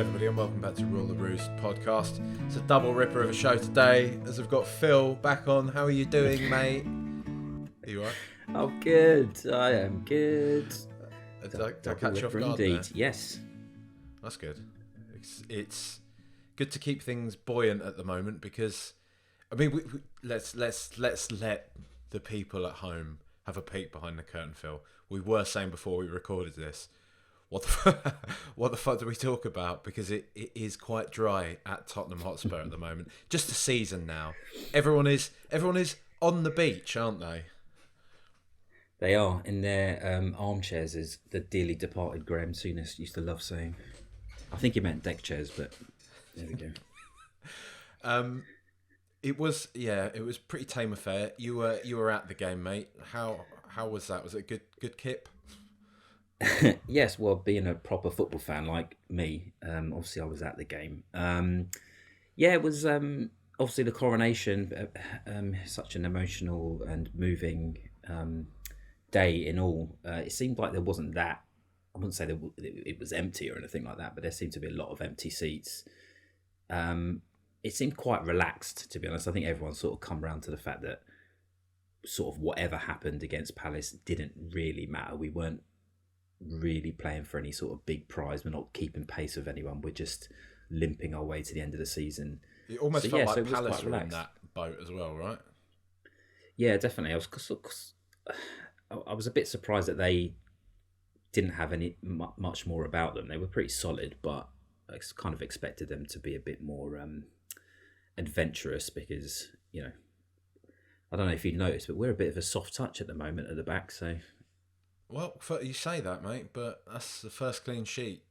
everybody, and welcome back to Rule the Roost podcast. It's a double ripper of a show today, as I've got Phil back on. How are you doing, mate? Are you alright? Oh, good. I am good. Did I catch you off guard indeed. there? Yes. That's good. It's good to keep things buoyant at the moment because, I mean, let's let the people at home have a peek behind the curtain, Phil. We were saying before we recorded this, what the fuck do we talk about? Because it is quite dry at Tottenham Hotspur at the moment. Just a season now. Everyone is on the beach, aren't they? They are in their armchairs, as the dearly departed Graham Souness used to love saying. I think he meant deck chairs, but there we go. It was pretty tame affair. You were at the game, mate. How was that? Was it a good kip? Yes, well, being a proper football fan like me, obviously I was at the game. It was obviously the coronation, such an emotional and moving day in all. It seemed like there wasn't that. I wouldn't say it was empty or anything like that, but there seemed to be a lot of empty seats. It seemed quite relaxed, to be honest. I think everyone sort of come around to the fact that sort of whatever happened against Palace didn't really matter. We weren't really playing for any sort of big prize. We're not keeping pace with anyone. We're just limping our way to the end of the season. It almost felt like Palace were in that boat as well, right? Yeah, definitely. I was a bit surprised that they didn't have any much more about them. They were pretty solid, but I kind of expected them to be a bit more adventurous because, I don't know if you've noticed, but we're a bit of a soft touch at the moment at the back. So, well, you say that, mate, but that's the first clean sheet,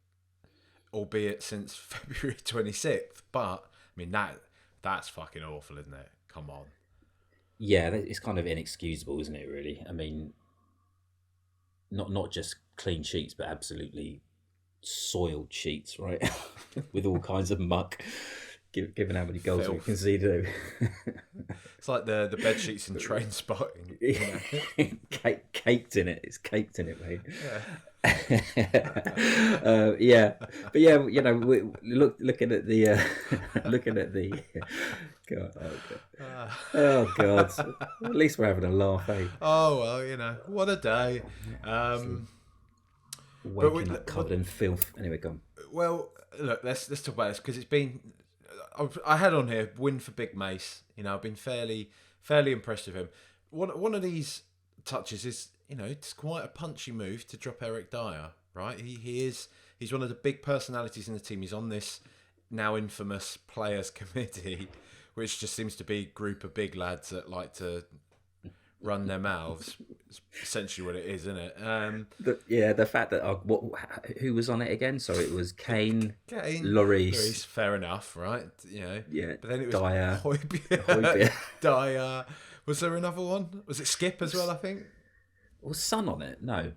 albeit since February 26th. But I mean that's fucking awful, isn't it? Come on. Yeah, it's kind of inexcusable, isn't it? Really. I mean, not just clean sheets, but absolutely soiled sheets, right? With all kinds of muck. Given how many goals we conceded. It's like the bed sheets in Train Spotting. Caked in it. It's caked in it, mate. Yeah. But yeah, looking at the God. At least we're having a laugh, eh? Oh well, what a day. Waking up covered in filth. Anyway, go on. Well, look, let's talk about this because it's been. I had on here win for Big Mace. I've been fairly impressed with him. One of these touches is, it's quite a punchy move to drop Eric Dyer, right? He's one of the big personalities in the team. He's on this now infamous players committee, which just seems to be a group of big lads that like to run their mouths. It's essentially what it is, isn't it? The fact that who was on it again? Sorry, it was Kane, Lloris. Fair enough, right? Yeah. But then it was Dyer. Højbjerg. Dyer. Was there another one? Was it Skip as well? I think. Was Son on it? No.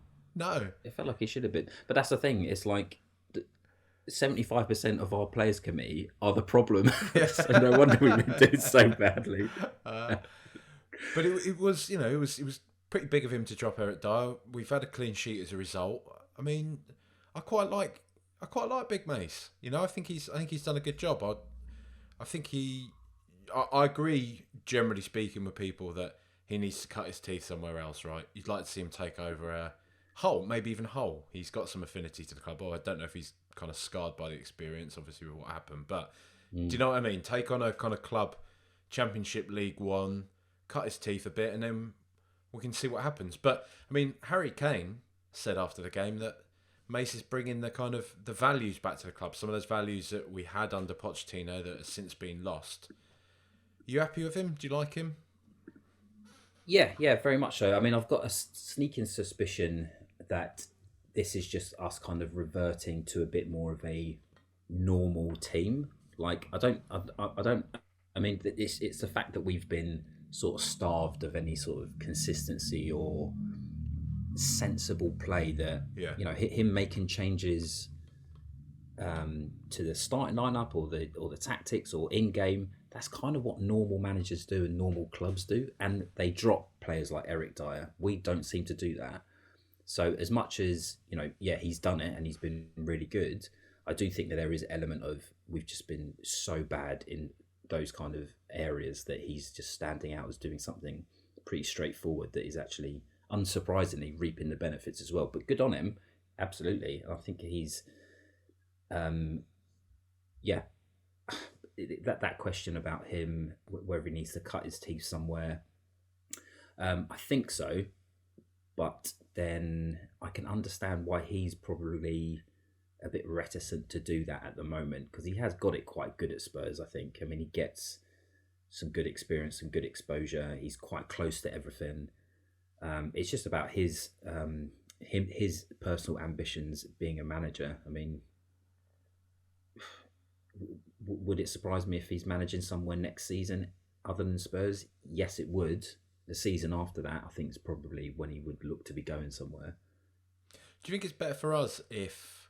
It felt like he should have been. But that's the thing. It's like 75% of our players committee are the problem. So no wonder we've been doing so badly. But it was pretty big of him to drop Eric Dyer. We've had a clean sheet as a result. I mean, I quite like Big Mace. I think he's done a good job. I agree, generally speaking, with people that he needs to cut his teeth somewhere else, right? You'd like to see him take over Hull, maybe even Hull. He's got some affinity to the club. I don't know if he's kind of scarred by the experience, obviously, with what happened. But do you know what I mean? Take on a kind of club, Championship League One, cut his teeth a bit, and then we can see what happens. But I mean, Harry Kane said after the game that Mace is bringing the values back to the club. Some of those values that we had under Pochettino that have since been lost. You happy with him? Do you like him? Yeah, very much so. I mean, I've got a sneaking suspicion that this is just us kind of reverting to a bit more of a normal team. Like, I mean, it's the fact that we've been sort of starved of any sort of consistency or sensible play that, him making changes to the starting lineup or the tactics or in-game, that's kind of what normal managers do and normal clubs do. And they drop players like Eric Dyer. We don't seem to do that. So as much as, he's done it and he's been really good, I do think that there is an element of we've just been so bad in those kind of areas that he's just standing out as doing something pretty straightforward that is actually unsurprisingly reaping the benefits as well. But good on him, absolutely. I think he's, yeah, that question about him whether he needs to cut his teeth somewhere, I think so, but then I can understand why he's probably a bit reticent to do that at the moment, because he has got it quite good at Spurs, I think. I mean, he gets some good experience, some good exposure. He's quite close to everything. It's just about his personal ambitions being a manager. I mean, would it surprise me if he's managing somewhere next season other than Spurs? Yes, it would. The season after that, I think, is probably when he would look to be going somewhere. Do you think it's better for us if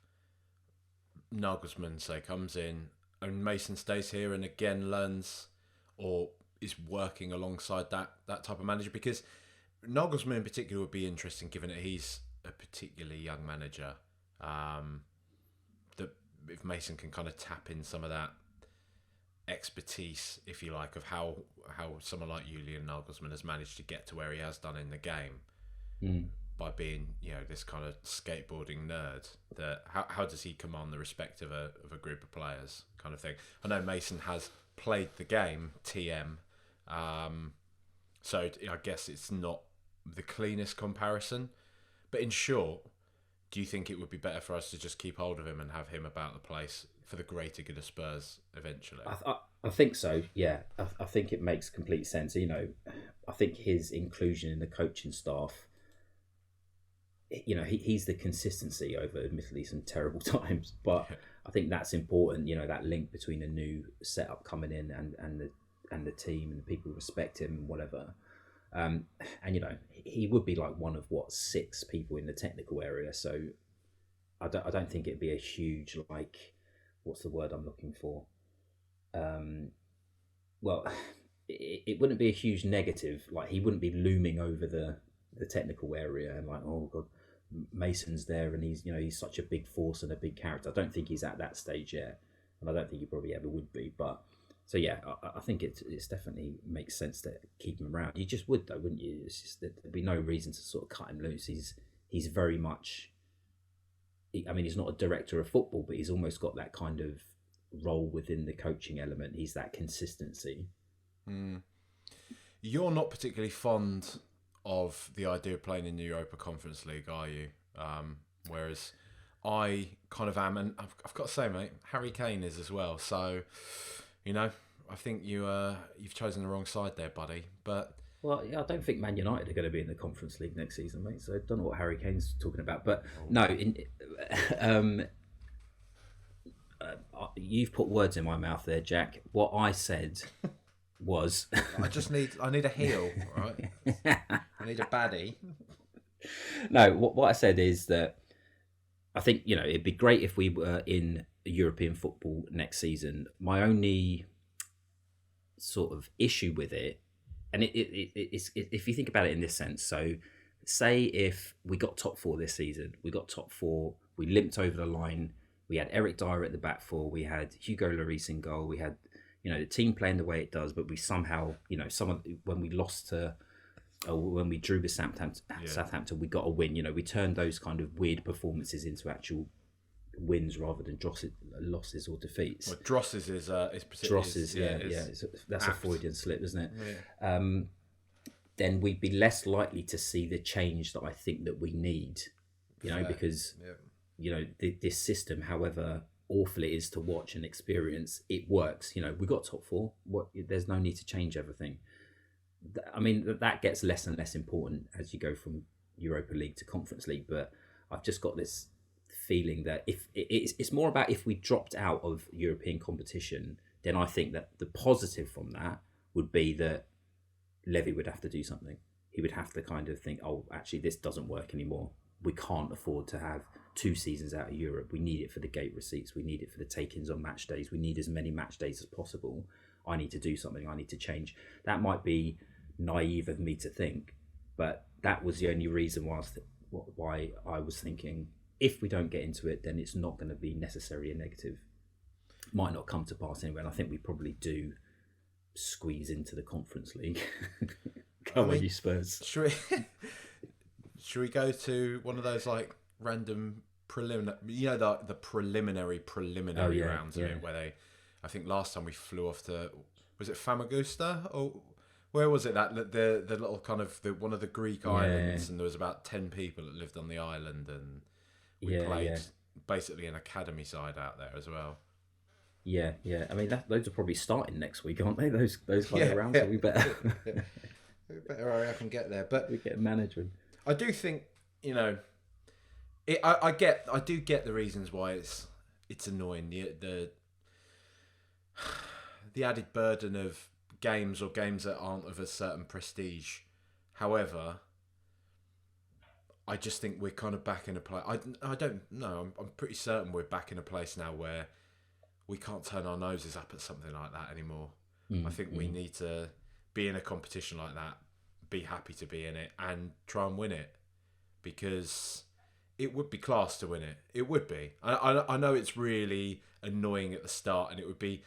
Nagelsmann, say, comes in and Mason stays here and again learns or is working alongside that type of manager? Because Nagelsmann in particular would be interesting, given that he's a particularly young manager. That if Mason can kind of tap in some of that expertise, if you like, of how someone like Julian Nagelsmann has managed to get to where he has done in the game by being, this kind of skateboarding nerd. That how does he command the respect of a group of players, kind of thing? I know Mason has played the game TM, so I guess it's not the cleanest comparison. But in short, do you think it would be better for us to just keep hold of him and have him about the place for the greater good of Spurs eventually? I think so, yeah. I think it makes complete sense. I think his inclusion in the coaching staff, he's the consistency over admittedly some terrible times, but I think that's important, that link between a new setup coming in and the team and the people who respect him and whatever. And he would be like one of 6 people in the technical area, so I don't think it'd be a huge, like, what's the word I'm looking for? Well, it wouldn't be a huge negative. Like, he wouldn't be looming over the technical area and like, oh god, Mason's there and he's such a big force and a big character. I don't think he's at that stage yet, and I don't think he probably ever would be. But so yeah, I think it's definitely makes sense to keep him around. You just would though, wouldn't you? It's just that there'd be no reason to sort of cut him loose. He's very much. I mean, he's not a director of football, but he's almost got that kind of role within the coaching element. He's that consistency. You're not particularly fond of the idea of playing in the Europa Conference League, are you? Whereas I kind of am, and I've got to say, mate, Harry Kane is as well. So, I think you've chosen the wrong side there, buddy. But well, yeah, I don't think Man United are going to be in the Conference League next season, mate. So I don't know what Harry Kane's talking about. But no, you've put words in my mouth there, Jack. What I said was I need a heel, right? I need a baddie. No, what I said is that I think it'd be great if we were in European football next season. My only sort of issue with it, and it's if you think about it in this sense, so say if we got top 4 this season, we limped over the line, we had Eric Dyer at the back 4, we had Hugo Lloris in goal, we had the team playing the way it does, but we somehow, when we drew with Southampton, we got a win. We turned those kind of weird performances into actual wins rather than losses or defeats. Well, Drosses is Drosses, that's apt. A Freudian slip, isn't it? Yeah. Then we'd be less likely to see the change that I think that we need. Because this system, however awful it is to watch and experience, it works. We got top 4. There's no need to change everything. I mean, that gets less and less important as you go from Europa League to Conference League. But I've just got this feeling that if it's more about if we dropped out of European competition, then I think that the positive from that would be that Levy would have to do something. He would have to kind of think, oh, actually, this doesn't work anymore. We can't afford to have 2 seasons out of Europe. We need it for the gate receipts. We need it for the take-ins on match days. We need as many match days as possible. I need to do something. I need to change. That might be naive of me to think, but that was the only reason why I was thinking if we don't get into it, then it's not going to be necessarily a negative. Might not come to pass anyway. And I think we probably do squeeze into the Conference League. Come on, you Spurs. Should we go to one of those like random preliminary, the preliminary rounds of it, where they, I think last time we flew off to, was it Famagusta, or where was it, that the little kind of one of the Greek islands, and there was about 10 people that lived on the island, and we played basically an academy side out there as well. Yeah. I mean, those are probably starting next week, aren't they? Those kind of rounds. So we better we better hurry up and get there. But we get management. I do think, I do get the reasons why it's annoying. The added burden of games that aren't of a certain prestige. However, I just think we're kind of back in a place. I don't know. I'm pretty certain we're back in a place now where we can't turn our noses up at something like that anymore. I think we need to be in a competition like that, be happy to be in it, and try and win it, because it would be class to win it. It would be. I know it's really annoying at the start, and it would be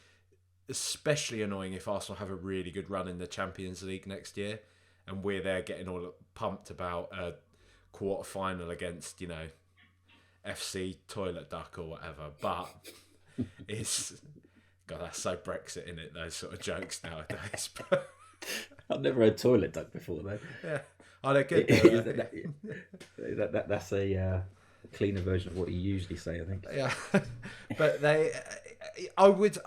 especially annoying if Arsenal have a really good run in the Champions League next year, and we're there getting all pumped about a quarter-final against, FC Toilet Duck or whatever. But it's... God, that's so Brexit, in it, those sort of jokes nowadays. I've never heard Toilet Duck before, though. Yeah. Oh, they're good. That's a cleaner version of what you usually say, I think. Yeah. But I would,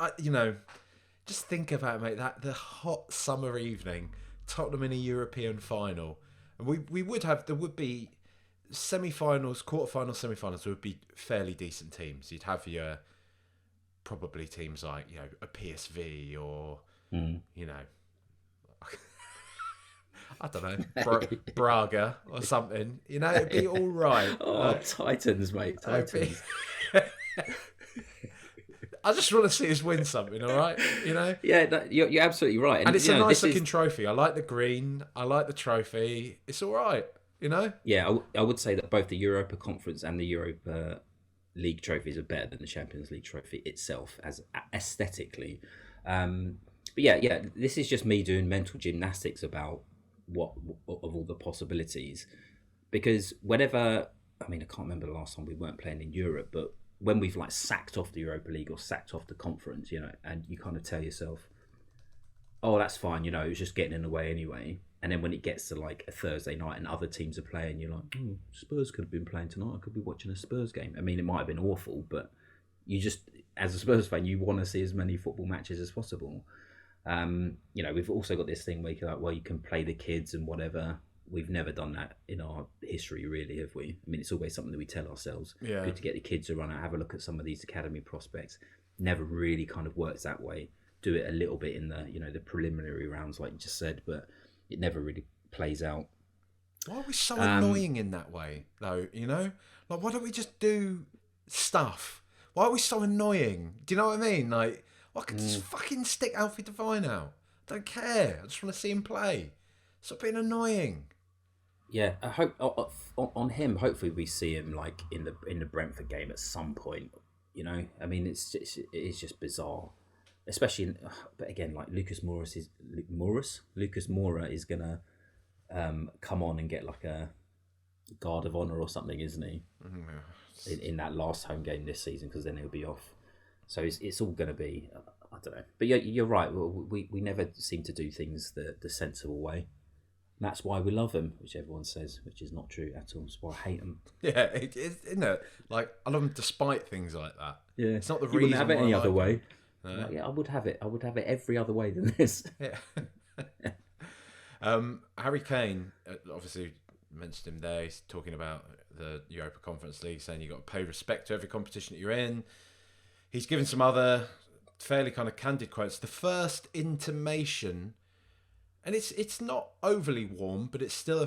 just think about it, mate, that the hot summer evening, Tottenham in a European final, and there would be semi-finals, quarter-finals, semi-finals, would be fairly decent teams. You'd have your probably teams like, a PSV or, I don't know, Braga or something. It'd be all right. Oh, Titans, mate. Titans. I just want to see us win something, all right? Yeah, you're absolutely right. And it's a nice-looking trophy. I like the green. I like the trophy. It's all right, Yeah, I would say that both the Europa Conference and the Europa League trophies are better than the Champions League trophy itself, as aesthetically. But yeah, this is just me doing mental gymnastics about what of all the possibilities, because whenever, I can't remember the last time we weren't playing in Europe, but when we've like sacked off the Europa League or sacked off the conference, and you kind of tell yourself, oh, that's fine, it was just getting in the way anyway. And then when it gets to like a Thursday night and other teams are playing, you're like, Spurs could have been playing tonight. I could be watching a Spurs game. It might have been awful, but you just, as a Spurs fan, you want to see as many football matches as possible. We've also got this thing where you're like, well, you can play the kids and whatever. We've never done that in our history, really, have we? It's always something that we tell ourselves. Yeah. Good to get the kids to run out, have a look at some of these academy prospects. Never really kind of works that way. Do it a little bit in the, the preliminary rounds, like you just said, but it never really plays out. Why are we so annoying in that way, though? Like, why don't we just do stuff? Why are we so annoying? Do you know what I mean? Like, I could just fucking stick Alfie Devine out. Don't care. I just want to see him play. Stop being annoying. Yeah, I hope on him. Hopefully, we see him like in the Brentford game at some point. It's just bizarre, especially. But again, like Lucas Moura is gonna come on and get like a guard of honor or something, isn't he? In that last home game this season, because then he'll be off. So it's all going to be, I don't know. But yeah, you're right. We never seem to do things the sensible way. That's why we love them, which everyone says, which is not true at all. That's why I hate them. Yeah, isn't it? Like, I love them despite things like that. Yeah, it's not the you reason. You wouldn't have it any other way. No. Like, yeah, I would have it. I would have it every other way than this. Yeah. Harry Kane, obviously mentioned him there. He's talking about the Europa Conference League, saying you've got to pay respect to every competition that you're in. He's given some other fairly kind of candid quotes. The first intimation, and it's not overly warm, but it's still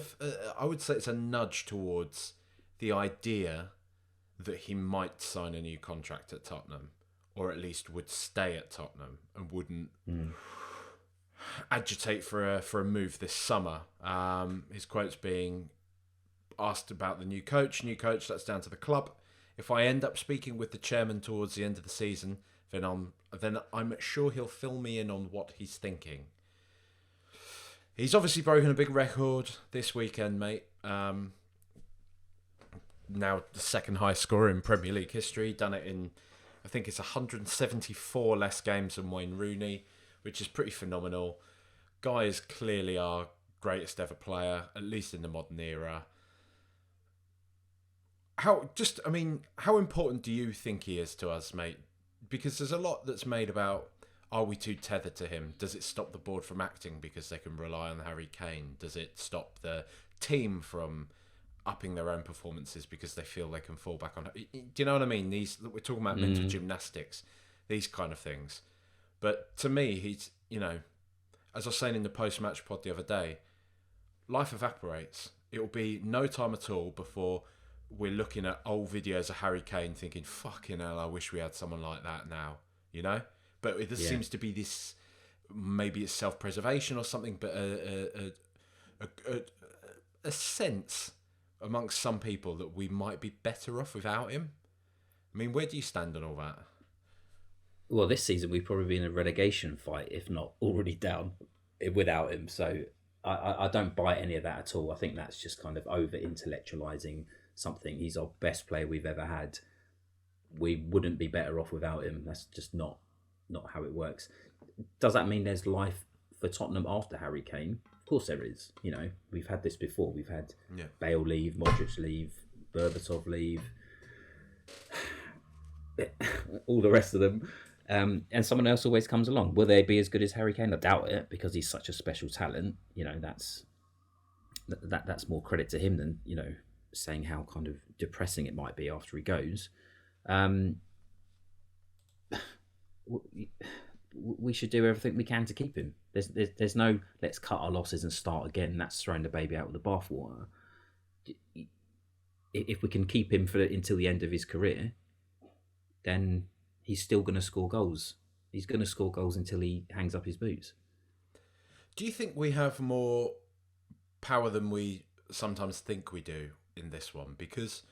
I would say it's a nudge towards the idea that he might sign a new contract at Tottenham, or at least would stay at Tottenham and wouldn't agitate for a move this summer. His quotes being asked about the new coach, that's down to the club. if I end up speaking with the chairman towards the end of the season, then I'm sure he'll fill me in on what he's thinking. He's obviously broken a big record this weekend, mate. Now the second highest scorer in Premier League history. Done it in, I think it's 174 less games than Wayne Rooney, which is pretty phenomenal. Guy is clearly our greatest ever player, at least in the modern era. How important do you think he is to us, mate? Because there's a lot that's made about, are we too tethered to him? Does it stop the board from acting because they can rely on Harry Kane? Does it stop the team from upping their own performances because they feel they can fall back on? Do you know what I mean? We're talking about mental gymnastics, these kind of things. But to me, he's, as I was saying in the post-match pod the other day, life evaporates. It will be no time at all before we're looking at old videos of Harry Kane thinking, fucking hell, I wish we had someone like that now, But there seems to be this, maybe it's self-preservation or something, but a sense amongst some people that we might be better off without him. I mean, where do you stand on all that? Well, this season we've probably been in a relegation fight, if not already down, without him. So I don't buy any of that at all. I think that's just kind of over-intellectualising something. He's our best player we've ever had. We wouldn't be better off without him. That's just not how it works. Does that mean there's life for Tottenham after Harry Kane? Of course there is. We've had this before. We've had Bale leave, Modric leave, Berbatov leave, all the rest of them. And someone else always comes along. Will they be as good as Harry Kane? I doubt it, because he's such a special talent. That's more credit to him than, saying how kind of depressing it might be after he goes. We should do everything we can to keep him. There's no let's cut our losses and start again. That's throwing the baby out with the bathwater. If we can keep him until the end of his career, then he's still going to score goals. He's going to score goals until he hangs up his boots. Do you think we have more power than we sometimes think we do in this one? Because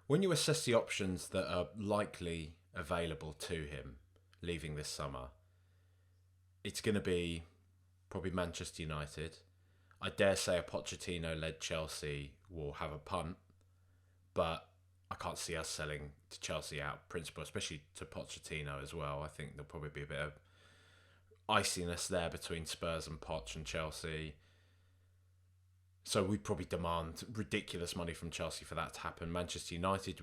when you assess the options that are likely available to him leaving this summer, it's going to be probably Manchester United. I dare say a Pochettino-led Chelsea will have a punt, but I can't see us selling to Chelsea out of principle, especially to Pochettino as well. I think there'll probably be a bit of iciness there between Spurs and Poch and Chelsea. So we'd probably demand ridiculous money from Chelsea for that to happen. Manchester United,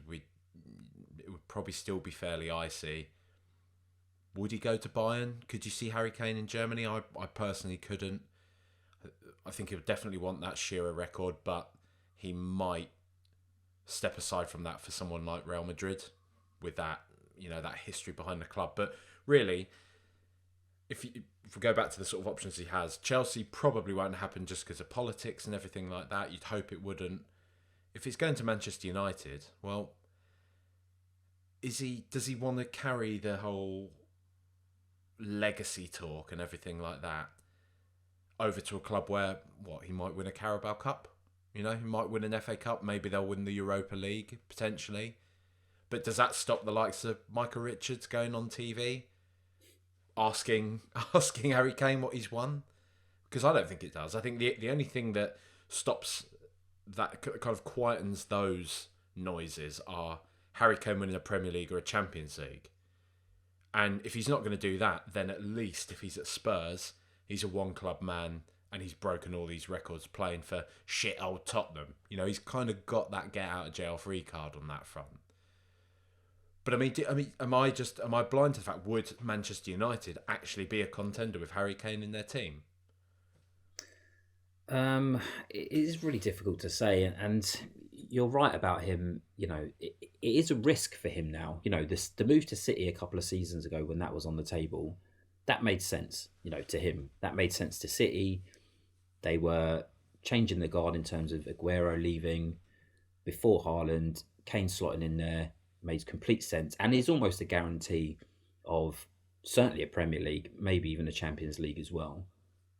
it would probably still be fairly icy. Would he go to Bayern? Could you see Harry Kane in Germany? I personally couldn't. I think he would definitely want that Shearer record, but he might step aside from that for someone like Real Madrid with that, that history behind the club. But really, if we go back to the sort of options he has, Chelsea probably won't happen just because of politics and everything like that. You'd hope it wouldn't. If he's going to Manchester United, well, does he want to carry the whole legacy talk and everything like that over to a club where he might win a Carabao Cup? He might win an FA Cup. Maybe they'll win the Europa League potentially. But does that stop the likes of Michael Richards going on TV asking Harry Kane what he's won? Because I don't think it does. I think the only thing that stops that, kind of quietens those noises, are Harry Kane winning a Premier League or a Champions League. And if he's not going to do that, then at least if he's at Spurs, he's a one-club man and he's broken all these records playing for shit old Tottenham. He's kind of got that get-out-of-jail-free card on that front. But am I blind to the fact, would Manchester United actually be a contender with Harry Kane in their team? It is really difficult to say, and you're right about him. It is a risk for him now. The move to City a couple of seasons ago, when that was on the table, that made sense. To him, that made sense to City. They were changing the guard in terms of Aguero leaving before Haaland. Kane slotting in there made complete sense, and is almost a guarantee of certainly a Premier League, maybe even a Champions League as well.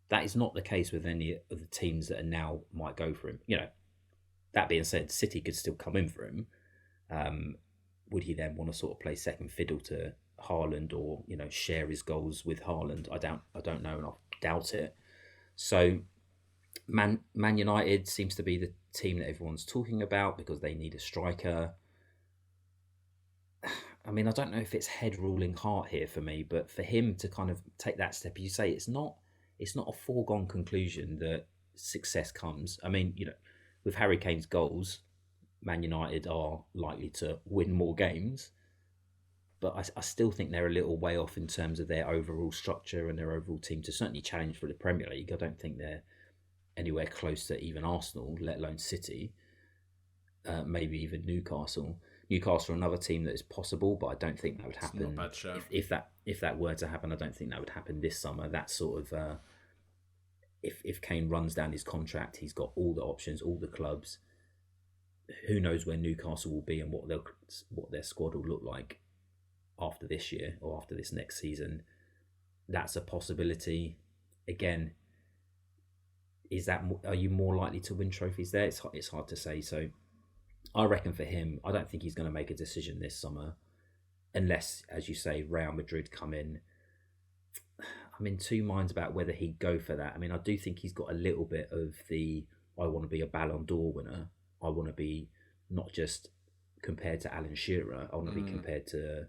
That is not the case with any of the teams that are now might go for him. That being said, City could still come in for him. would he then want to sort of play second fiddle to Haaland, or share his goals with Haaland? I don't know, and I doubt it. So Man United seems to be the team that everyone's talking about because they need a striker. I mean, I don't know if it's head ruling heart here for me, but for him to kind of take that step, you say it's not a foregone conclusion that success comes. I mean, with Harry Kane's goals, Man United are likely to win more games, but I still think they're a little way off in terms of their overall structure and their overall team to certainly challenge for the Premier League. I don't think they're anywhere close to even Arsenal, let alone City, maybe even Newcastle. Newcastle are another team that is possible, but I don't think that would happen. It's not a bad show. If that were to happen, I don't think that would happen this summer. That sort of if Kane runs down his contract, he's got all the options, all the clubs. Who knows where Newcastle will be and what their squad will look like after this year or after this next season. That's a possibility. Again, are you more likely to win trophies there? It's hard to say. So I reckon for him, I don't think he's going to make a decision this summer unless, as you say, Real Madrid come in. I'm in two minds about whether he'd go for that. I mean, I do think he's got a little bit of the, I want to be a Ballon d'Or winner. I want to be not just compared to Alan Shearer. I want to be compared to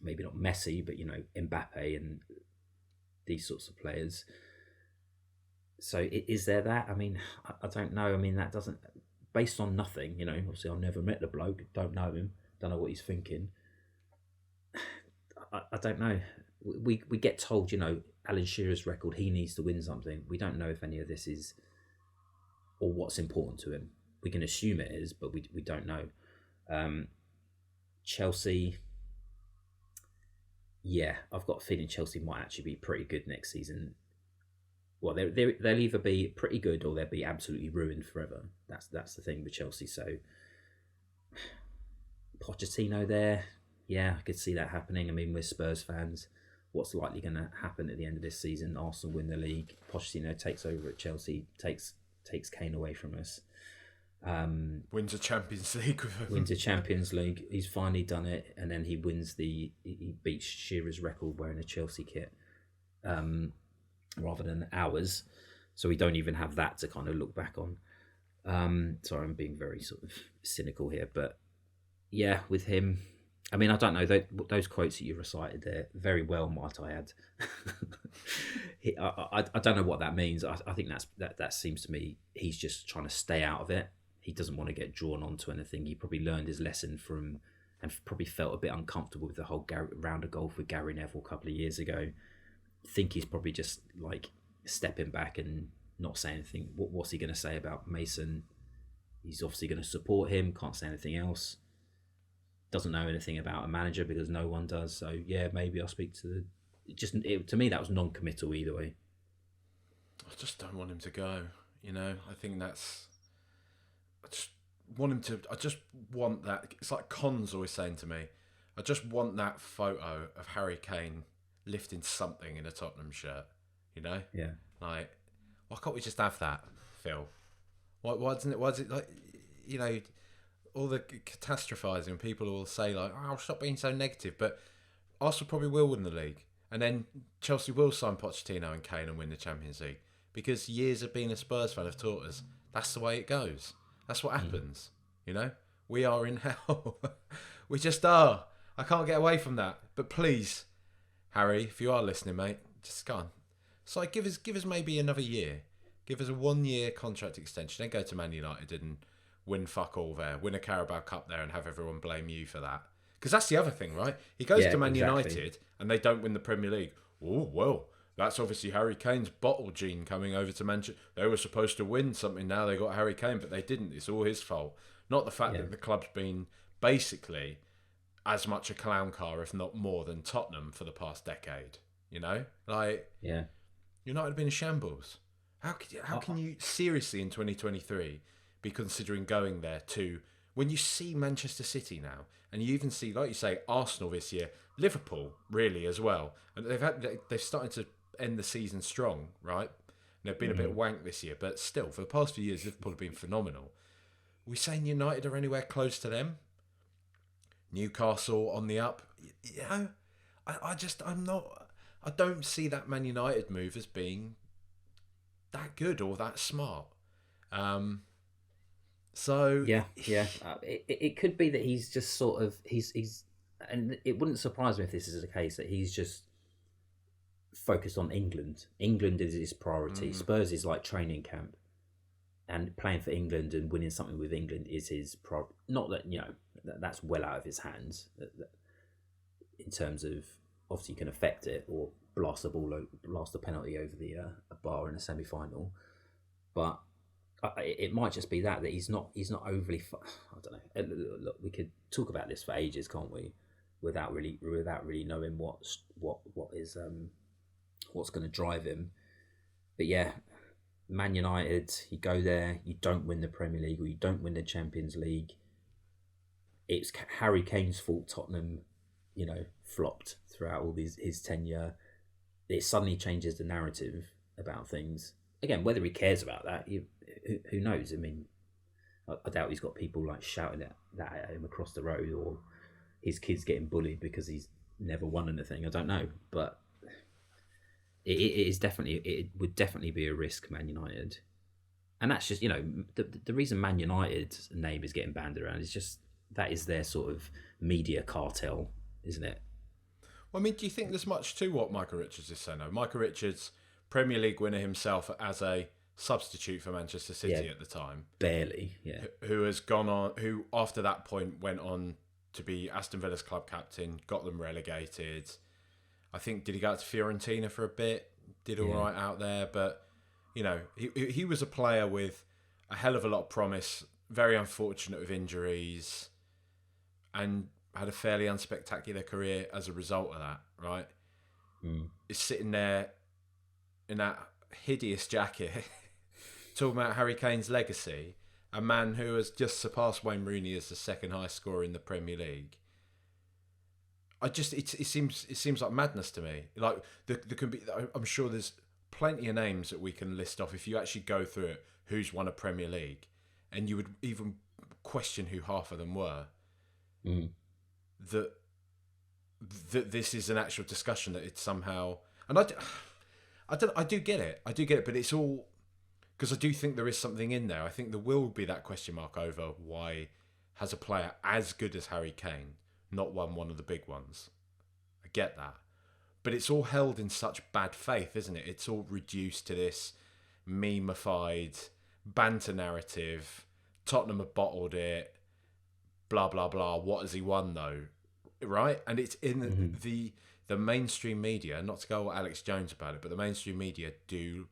maybe not Messi, but, Mbappe and these sorts of players. So is there that? I mean, I don't know. I mean, that doesn't, based on nothing, obviously I've never met the bloke, don't know him, don't know what he's thinking. I don't know. We get told, Alan Shearer's record, he needs to win something. We don't know if any of this is, or what's important to him. We can assume it is, but we don't know. Chelsea, yeah, I've got a feeling Chelsea might actually be pretty good next season. Well, they'll either be pretty good or they'll be absolutely ruined forever. That's the thing with Chelsea. So Pochettino there, yeah, I could see that happening. I mean, we're Spurs fans. What's likely going to happen at the end of this season? Arsenal win the league. Pochettino takes over at Chelsea, takes Kane away from us. Wins a Champions League with him. Wins a Champions League. He's finally done it, and then he beats Shearer's record wearing a Chelsea kit. Rather than ours, so we don't even have that to kind of look back on. Sorry, I'm being very sort of cynical here, but yeah, with him, I mean, I don't know, those quotes that you recited there very well, might I add. I don't know what that means. I think that seems to me he's just trying to stay out of it. He doesn't want to get drawn onto anything. He probably learned his lesson from, and probably felt a bit uncomfortable with the whole round of golf with Gary Neville a couple of years ago. Think he's probably just like stepping back and not saying anything. What's he going to say about Mason? He's obviously going to support him, can't say anything else. Doesn't know anything about a manager because no one does. So yeah, maybe I'll speak to to me that was non-committal either way. I just don't want him to go. I think I just want that. It's like Con's always saying to me, I just want that photo of Harry Kane lifting something in a Tottenham shirt, Yeah. Like, why can't we just have that, Phil? Why is it like, all the catastrophizing, people will say like, oh, stop being so negative, but Arsenal probably will win the league, and then Chelsea will sign Pochettino and Kane and win the Champions League, because years of being a Spurs fan have taught us that's the way it goes. That's what happens. We are in hell. We just are. I can't get away from that. But please, Harry, if you are listening, mate, just go on. So give us maybe another year. Give us a 1-year contract extension. Then go to Man United and win fuck all there. Win a Carabao Cup there and have everyone blame you for that. Because that's the other thing, right? He goes to Man United and they don't win the Premier League. Oh, well, that's obviously Harry Kane's bottle gene coming over to Manchester. They were supposed to win something. Now they got Harry Kane, but they didn't. It's all his fault. Not the fact that the club's been basically as much a clown car, if not more, than Tottenham for the past decade. United have been in shambles. How can you seriously in 2023 be considering going there to, when you see Manchester City now, and you even see, like you say, Arsenal this year, Liverpool really as well, and they've started to end the season strong, right? And they've been a bit wank this year, but still, for the past few years, Liverpool have been phenomenal. Are we saying United are anywhere close to them? Newcastle on the up. You know, I don't see that Man United move as being that good or that smart. So Yeah. It could be that he's just sort of and it wouldn't surprise me if this is the case that he's just focused on England. England is his priority. Spurs is like training camp, and playing for England and winning something with England is his not that that's well out of his hands in terms of obviously you can affect it or blast a penalty over the a bar in a semi-final, but it might just be that he's not overly. I don't know. Look, we could talk about this for ages, can't we? Without really knowing what's going to drive him. But yeah, Man United, you go there, you don't win the Premier League or you don't win the Champions League. It's Harry Kane's fault. Tottenham, flopped throughout all his tenure. It suddenly changes the narrative about things. Again, whether he cares about that, who knows? I mean, I doubt he's got people like shouting that at him across the road, or his kids getting bullied because he's never won anything. I don't know, but it would definitely be a risk, Man United, and that's just the reason Man United's name is getting banned around is just that is their sort of media cartel, isn't it? Well, I mean, do you think there's much to what Michael Richards is saying? No, Michael Richards, Premier League winner himself as a substitute for Manchester City at the time. Barely, yeah. Who has gone on, who after that point went on to be Aston Villa's club captain, got them relegated. I think, did he go out to Fiorentina for a bit? Did all right out there. But, he was a player with a hell of a lot of promise, very unfortunate with injuries, and had a fairly unspectacular career as a result of that, right? Is sitting there in that hideous jacket talking about Harry Kane's legacy, a man who has just surpassed Wayne Rooney as the second highest scorer in the Premier League. It seems like madness to me. Like there can be, I'm sure there's plenty of names that we can list off if you actually go through it. Who's won a Premier League, and you would even question who half of them were. That this is an actual discussion that it's somehow, and I do get it, but it's all because I do think there is something in there. I think there will be that question mark over why has a player as good as Harry Kane not won one of the big ones. I get that, but it's all held in such bad faith, isn't it? It's all reduced to this meme-ified banter narrative. Tottenham have bottled it. Blah blah blah. What has he won though? Right, and it's in the mainstream media. Not to go Alex Jones about it, but the mainstream media do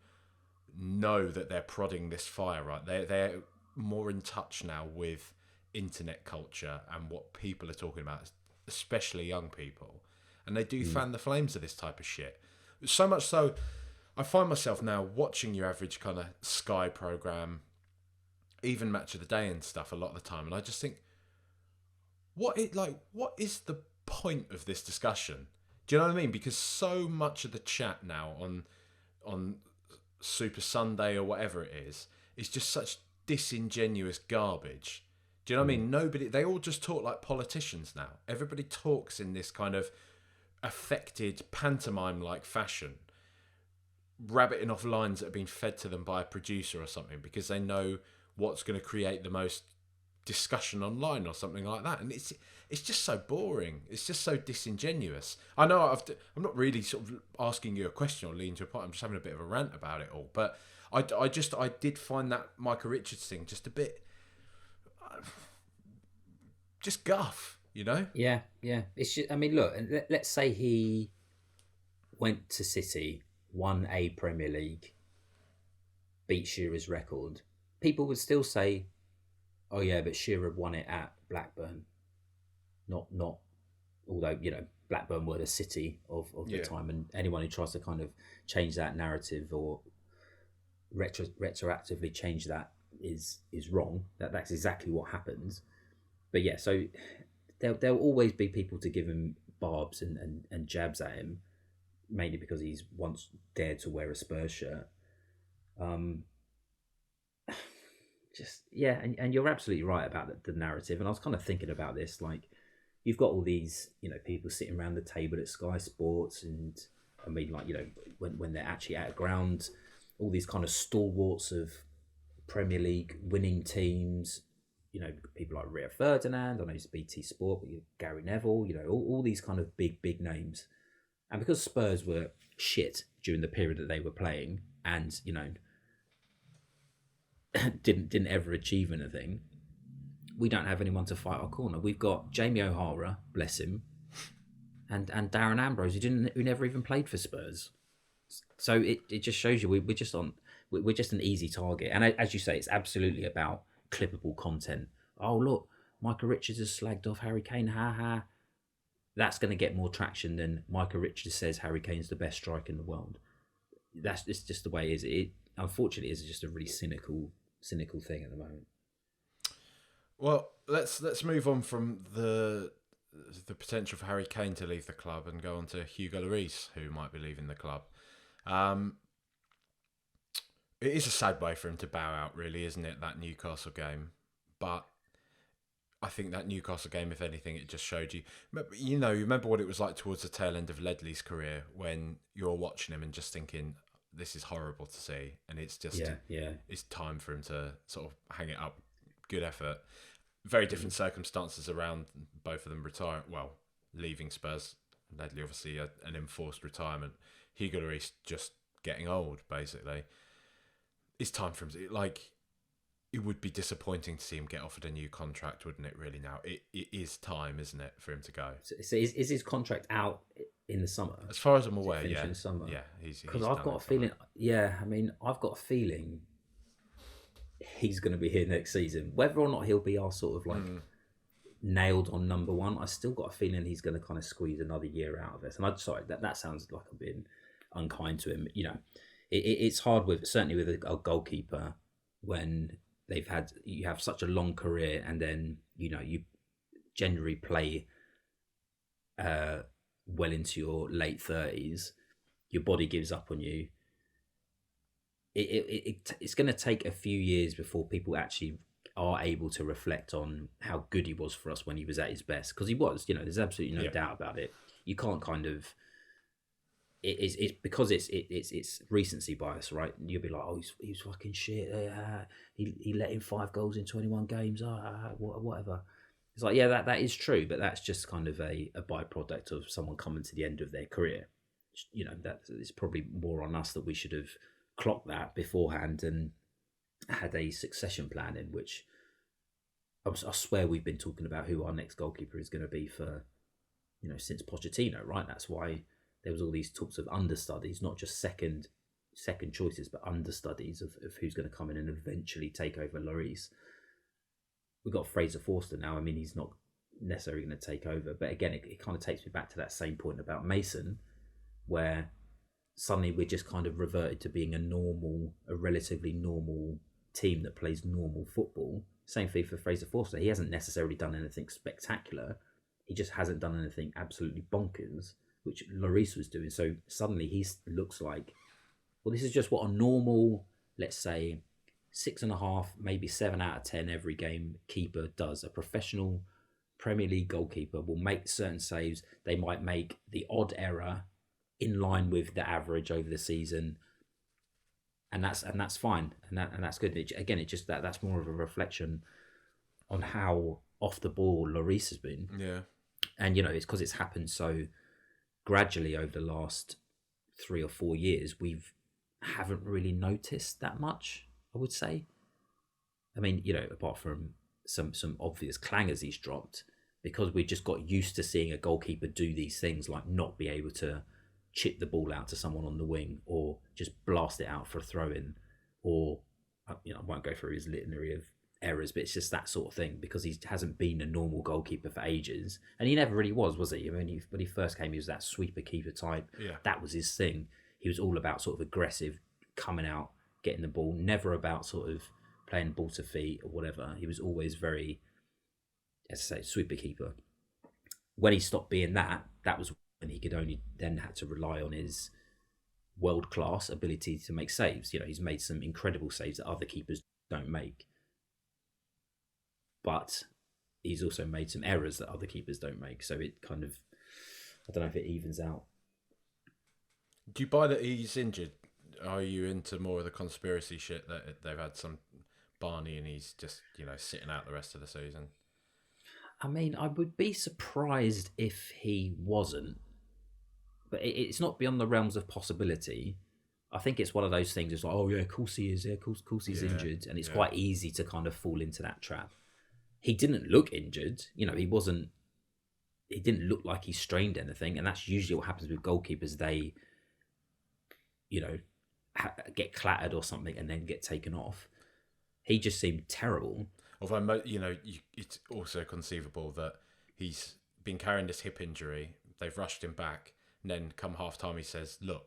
know that they're prodding this fire. Right, they're more in touch now with internet culture and what people are talking about, especially young people, and they do fan the flames of this type of shit. So much so, I find myself now watching your average kind of Sky program, even Match of the Day and stuff a lot of the time, and I just think, what is the point of this discussion? Do you know what I mean? Because so much of the chat now on Super Sunday or whatever it is just such disingenuous garbage. Do you know what I mean? They all just talk like politicians now. Everybody talks in this kind of affected pantomime-like fashion, rabbiting off lines that have been fed to them by a producer or something because they know what's going to create the most discussion online or something like that, and it's just so boring. It's just so disingenuous. I know I'm not really sort of asking you a question or leading to a point. I'm just having a bit of a rant about it all. But I did find that Michael Richards thing just a bit, just guff, Yeah. It's just, I mean, look, let's say he went to City, won a Premier League, beat Shearer's record. People would still say, oh yeah, but Shearer won it at Blackburn. Not. Although Blackburn were the city of the time, and anyone who tries to kind of change that narrative or retroactively change that is wrong. That's exactly what happens. But yeah, so there'll always be people to give him barbs and jabs at him, mainly because he's once dared to wear a Spurs shirt. And you're absolutely right about the narrative. And I was kind of thinking about this, like, you've got all these, people sitting around the table at Sky Sports, and I mean, like, when they're actually at a ground, all these kind of stalwarts of Premier League winning teams, people like Rio Ferdinand, I know he's BT Sport, but Gary Neville, all these kind of big names. And because Spurs were shit during the period that they were playing, and didn't ever achieve anything, we don't have anyone to fight our corner. We've got Jamie O'Hara, bless him, and Darren Ambrose, who never even played for Spurs. So it just shows you we're just an easy target. And as you say, it's absolutely about clippable content. Oh, look, Micah Richards has slagged off Harry Kane. Ha ha. That's going to get more traction than Micah Richards says Harry Kane's the best striker in the world. It's just the way it is. It unfortunately is just a really cynical thing at the moment. Well, let's move on from the potential for Harry Kane to leave the club and go on to Hugo Lloris, who might be leaving the club. It is a sad way for him to bow out, really, isn't it, that Newcastle game? But I think that Newcastle game, if anything, it just showed you. You remember what it was like towards the tail end of Ledley's career when you're watching him and just thinking, this is horrible to see. And it's just, it's time for him to sort of hang it up. Good effort. Very different circumstances around both of them leaving Spurs. Ledley, obviously, an enforced retirement. Hugo Lloris just getting old, basically. It's time for him to, it would be disappointing to see him get offered a new contract, wouldn't it, really, now? It is time, isn't it, for him to go? So is his contract out in the summer? As far as I'm aware, yeah. In the summer? Yeah, he's because I've got a feeling, I've got a feeling he's going to be here next season. Whether or not he'll be our sort of nailed on number one, I still got a feeling he's going to kind of squeeze another year out of us. And I'm sorry, that sounds like I'm being unkind to him. It's hard certainly with a goalkeeper when you have such a long career, and then you generally play well into your late 30s. Your body gives up on you. It's going to take a few years before people actually are able to reflect on how good he was for us when he was at his best, because he was. There's absolutely no doubt about it. You can't kind of. It's because it's recency bias, right? You'll be like, oh, he's fucking shit. He let in 5 goals in 21 games. Whatever. It's like, yeah, that is true, but that's just kind of a byproduct of someone coming to the end of their career. That it's probably more on us that we should have clocked that beforehand and had a succession plan in which I swear we've been talking about who our next goalkeeper is going to be for, since Pochettino, right? That's why there was all these talks of understudies, not just second choices, but understudies of who's going to come in and eventually take over Lloris. We've got Fraser Forster now. I mean, he's not necessarily going to take over, but again, it kind of takes me back to that same point about Mason, where suddenly we're just kind of reverted to being a relatively normal team that plays normal football. Same thing for Fraser Forster. He hasn't necessarily done anything spectacular. He just hasn't done anything absolutely bonkers, which Lloris was doing. So suddenly he looks like, well, this is just what a normal, let's say, 6.5, maybe 7 out of 10 every game keeper does. A professional Premier League goalkeeper will make certain saves. They might make the odd error in line with the average over the season, and that's fine, and that's good. That's more of a reflection on how off the ball Lloris has been. Yeah, and it's because it's happened so gradually over the last 3 or 4 years. Haven't really noticed that much, I would say. I mean, apart from some obvious clangers he's dropped, because we just got used to seeing a goalkeeper do these things, like not be able to chip the ball out to someone on the wing, or just blast it out for a throw-in, or I won't go through his litany of errors, but it's just that sort of thing, because he hasn't been a normal goalkeeper for ages, and he never really was he? I mean, when he first came, he was that sweeper keeper type. Yeah. That was his thing. He was all about sort of aggressive, coming out, getting the ball, never about sort of playing ball to feet or whatever. He was always very, as I say, sweeper keeper. When he stopped being that was when he could only then had to rely on his world-class ability to make saves. He's made some incredible saves that other keepers don't make. But he's also made some errors that other keepers don't make. So it kind of, I don't know if it evens out. Do you buy that he's injured? Are you into more of the conspiracy shit that they've had some Barney and he's just, sitting out the rest of the season? I mean, I would be surprised if he wasn't, but it's not beyond the realms of possibility. I think it's one of those things. It's like, oh yeah, of course he is. Yeah, of course he's injured, and it's quite easy to kind of fall into that trap. He didn't look injured. He wasn't. He didn't look like he strained anything, and that's usually what happens with goalkeepers. They, get clattered or something and then get taken off. He just seemed terrible. Although, it's also conceivable that he's been carrying this hip injury. They've rushed him back. And then come half time, he says, look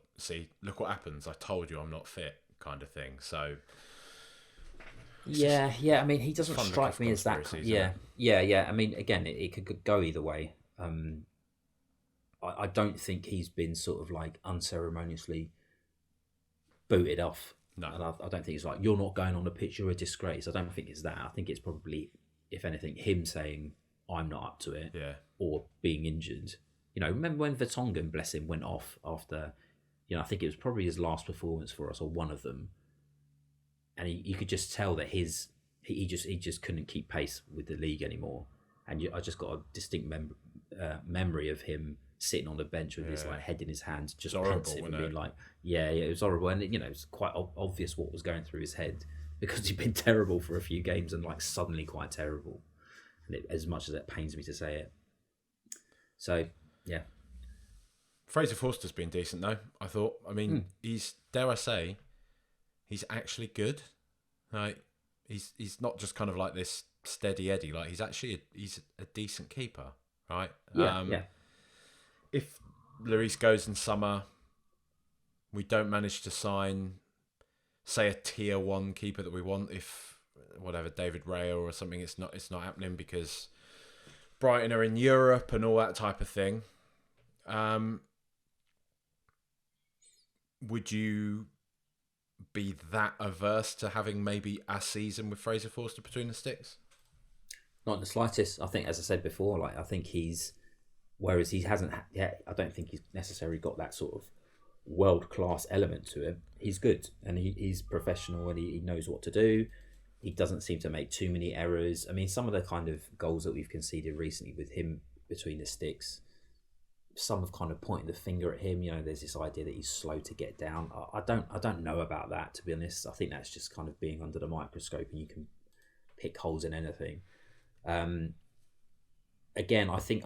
what happens. I told you I'm not fit, kind of thing. So, yeah. I mean, he doesn't strike me as that. Yeah. I mean, again, it could go either way. I don't think he's been sort of like unceremoniously booted off. No. And I don't think it's like, you're not going on the pitch, you're a disgrace. I don't think it's that. I think it's probably, if anything, him saying, I'm not up to it, or being injured. Remember when Vertonghen, bless him, went off after, I think it was probably his last performance for us, or one of them, and you could just tell that he just couldn't keep pace with the league anymore. And I just got a distinct memory of him sitting on the bench with his head in his hands, just pensive and being like, it was horrible. And it was quite obvious what was going through his head, because he'd been terrible for a few games and suddenly quite terrible. And as much as it pains me to say it, so. Yeah. Fraser Forster's been decent though, I thought. I mean, he's, dare I say, he's actually good. He's not just kind of like this steady Eddie. Like, he's a decent keeper, right? Yeah. If Lloris goes in summer, we don't manage to sign, say, a tier 1 keeper that we want. If David Raya or something, it's not happening because Brighton are in Europe and all that type of thing. Would you be that averse to having maybe a season with Fraser Forster between the sticks? Not in the slightest. I think, as I said before, I think whereas he hasn't yet, I don't think he's necessarily got that sort of world-class element to him. He's good, and he's professional, and he knows what to do. He doesn't seem to make too many errors. I mean, some of the kind of goals that we've conceded recently with him between the sticks, some have kind of pointed the finger at him. There's this idea that he's slow to get down. I don't know about that, to be honest. I think that's just kind of being under the microscope, and you can pick holes in anything. Again, I think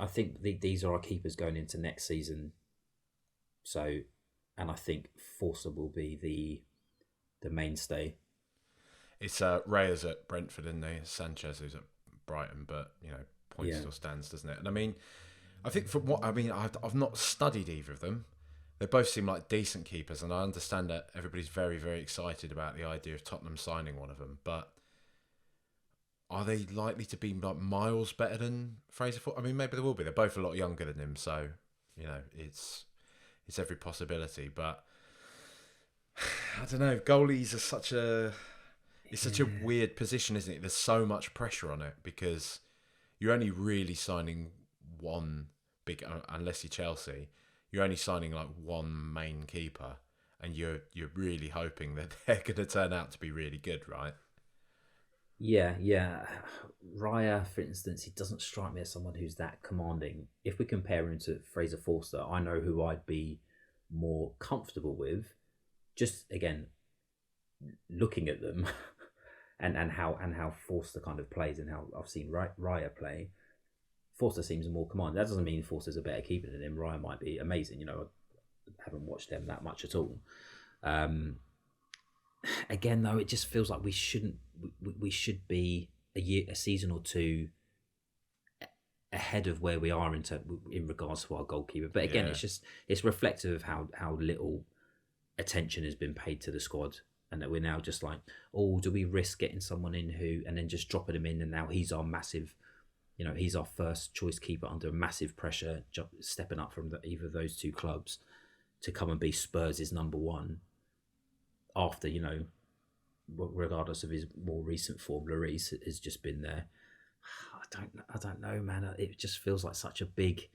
these are our keepers going into next season. So, and I think Forster will be the mainstay. It's Reyes at Brentford, and Sanchez who's at Brighton, but point still stands, doesn't it? And I mean, I think from what I've not studied either of them. They both seem like decent keepers, and I understand that everybody's very, very excited about the idea of Tottenham signing one of them. But are they likely to be like miles better than Fraser Forster? I mean, maybe they will be. They're both a lot younger than him, so it's every possibility. But I don't know. Goalies are such a weird position, isn't it? There's so much pressure on it because you're only really signing one big, unless you're Chelsea, you're only signing like one main keeper, and you're really hoping that they're going to turn out to be really good, right? Yeah. Raya, for instance, he doesn't strike me as someone who's that commanding. If we compare him to Fraser Forster, I know who I'd be more comfortable with. Just again, looking at them and how Forster kind of plays, and how I've seen Raya play. Forster seems more commanding. That doesn't mean Forster's a better keeper than him. Raya might be amazing. I haven't watched them that much at all. Again, though, it just feels like we should be a season or two ahead of where we are in regards to our goalkeeper. But again, it's reflective of how little attention has been paid to the squad, and that we're now just like, oh, do we risk getting someone in and then just dropping him in, and now he's our massive, he's our first choice keeper under massive pressure, stepping up from either of those two clubs to come and be Spurs' number one after, regardless of his more recent form, Lloris has just been there. I don't know, man. It just feels like such a big,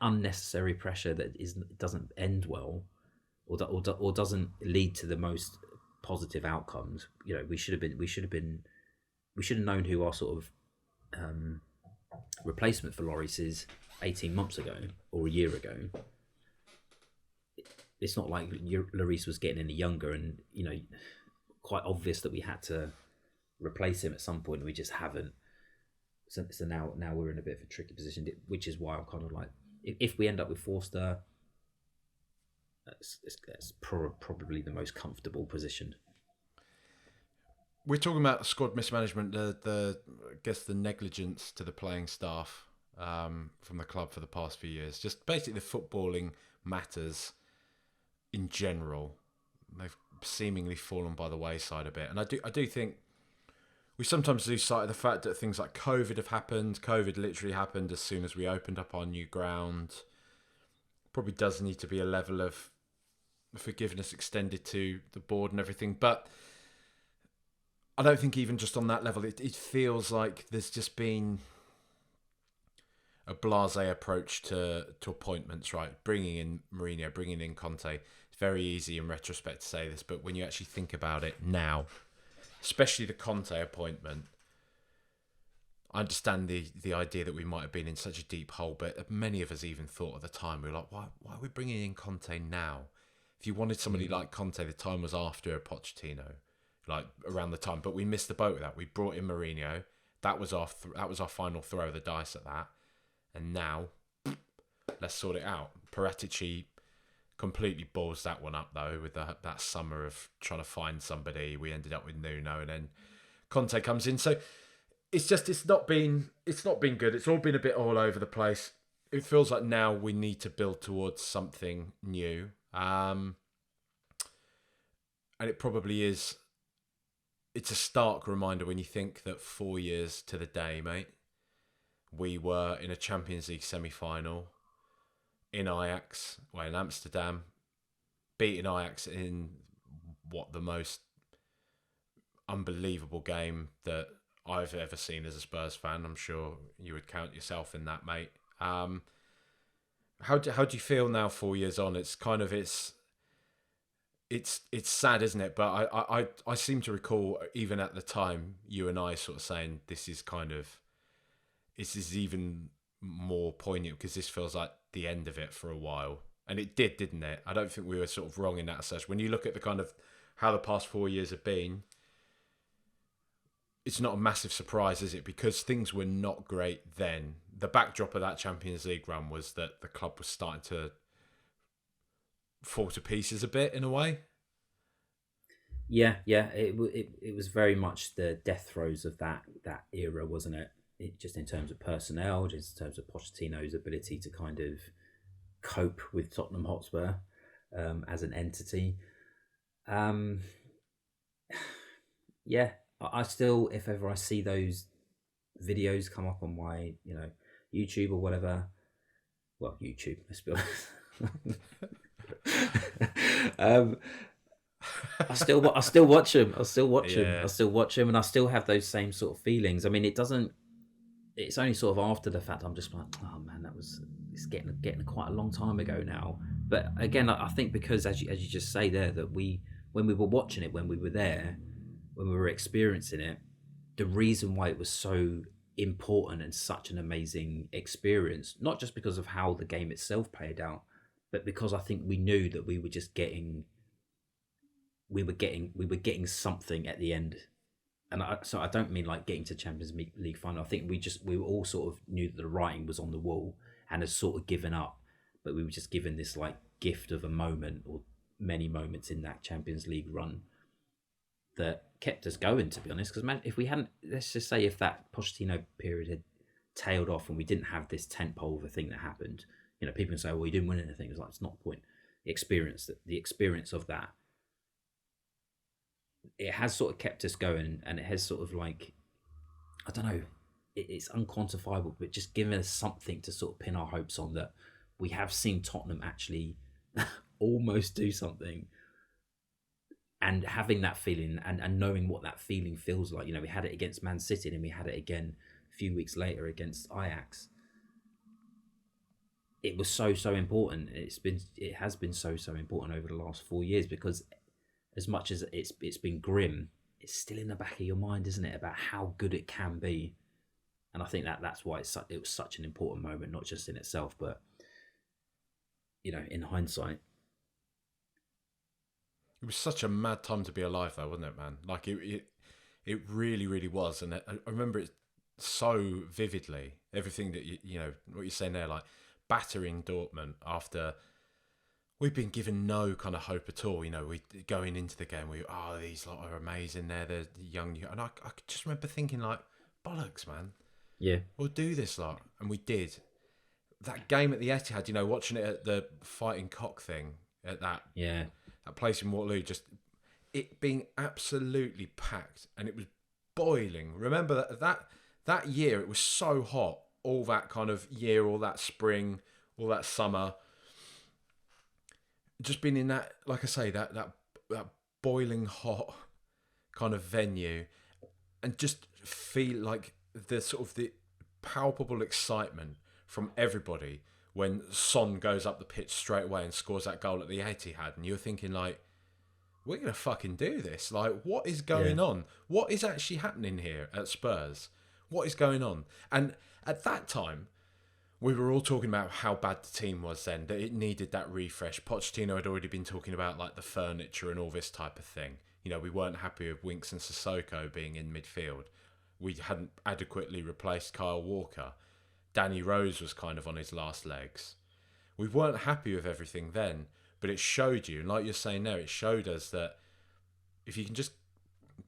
unnecessary pressure that doesn't end well, or doesn't lead to the most positive outcomes. You know, we should have known who our sort of replacement for Lloris is 18 months ago or a year ago. It's not like Lloris was getting any younger, and you know, quite obvious that we had to replace him at some point, and we just haven't. So now we're in a bit of a tricky position, which is why I'm kind of like, if we end up with Forster, that's probably the most comfortable position. We're talking about squad mismanagement, the I guess the negligence to the playing staff from the club for the past few years. Just basically the footballing matters in general. They've seemingly fallen by the wayside a bit, and I do think we sometimes lose sight of the fact that things like COVID have happened. COVID literally happened as soon as we opened up our new ground. Probably does need to be a level of forgiveness extended to the board and everything, but I don't think even just on that level, it feels like there's just been a blasé approach to appointments, right? Bringing in Mourinho, bringing in Conte. It's very easy in retrospect to say this, but when you actually think about it now, especially the Conte appointment, I understand the idea that we might have been in such a deep hole, but many of us even thought at the time, we were like, why are we bringing in Conte now? If you wanted somebody like Conte, the time was after Pochettino, like around the time, but we missed the boat with that. We brought in Mourinho. That was our final throw of the dice at that. And now, let's sort it out. Paratici completely balls that one up though with that summer of trying to find somebody. We ended up with Nuno, and then Conte comes in. So it's not been good. It's all been a bit all over the place. It feels like now we need to build towards something new, and it probably is. It's a stark reminder when you think that 4 years to the day, mate, we were in a Champions League semi-final in Ajax, in Amsterdam, beating Ajax in the most unbelievable game that I've ever seen as a Spurs fan. I'm sure you would count yourself in that, mate. How do you feel now 4 years on? It's kind of it's sad, isn't it? But I seem to recall even at the time you and I sort of saying this is even more poignant because this feels like the end of it for a while, and it did, didn't it? I don't think we were sort of wrong in that assessment. When you look at the kind of how the past 4 years have been, it's not a massive surprise, is it? Because things were not great then. The backdrop of that Champions League run was that the club was starting to fall to pieces a bit in a way. Yeah. It was very much the death throes of that era, wasn't it? Just in terms of personnel, just in terms of Pochettino's ability to kind of cope with Tottenham Hotspur as an entity. Yeah, I still, if ever I see those videos come up on my, YouTube or whatever, well, YouTube, let's be honest. I still watch them. I still watch them, and I still have those same sort of feelings. I mean, it's only sort of after the fact I'm just like, oh man, it's getting quite a long time ago now. But again, I think because as you just say there, that when we were watching it, when we were there, when we were experiencing it, the reason why it was so important and such an amazing experience, not just because of how the game itself played out, but because I think we knew that we were getting something at the end. And so I don't mean like getting to Champions League final. I think we all sort of knew that the writing was on the wall and had sort of given up, but we were just given this like gift of a moment or many moments in that Champions League run that kept us going, to be honest. Because man, if we hadn't, let's just say if that Pochettino period had tailed off and we didn't have this tentpole of a thing that happened, people can say, well, you didn't win anything. It's like, it's not the point. The experience of that, it has sort of kept us going, and it has sort of like, I don't know, it's unquantifiable, but just given us something to sort of pin our hopes on, that we have seen Tottenham actually almost do something, and having that feeling and knowing what that feeling feels like. We had it against Man City, and we had it again few weeks later against Ajax, it was so important. It has been so important over the last 4 years, because as much as it's been grim, it's still in the back of your mind, isn't it, about how good it can be. And I think that's why it was such an important moment, not just in itself, but in hindsight. It was such a mad time to be alive, though, wasn't it, man? Like it really, really was. And I remember it so vividly. Everything that what you're saying there, like battering Dortmund after we've been given no kind of hope at all. We going into the game, these lot are amazing. They're young, and I just remember thinking, like, bollocks, man. Yeah, we'll do this lot, and we did. That game at the Etihad, watching it at the Fighting Cock thing at that place in Waterloo, just it being absolutely packed, and it was boiling. Remember that year, it was so hot. All that kind of year, all that spring, all that summer. Just being in that, like I say, that boiling hot kind of venue, and just feel like the sort of the palpable excitement from everybody when Son goes up the pitch straight away and scores that goal at the Etihad, and you're thinking, like, we're gonna fucking do this. Like, what is going on? What is actually happening here at Spurs? What is going on? And at that time, we were all talking about how bad the team was then, that it needed that refresh. Pochettino had already been talking about, like, the furniture and all this type of thing. We weren't happy with Winks and Sissoko being in midfield. We hadn't adequately replaced Kyle Walker. Danny Rose was kind of on his last legs. We weren't happy with everything then, but it showed you, and like you're saying there, it showed us that if you can just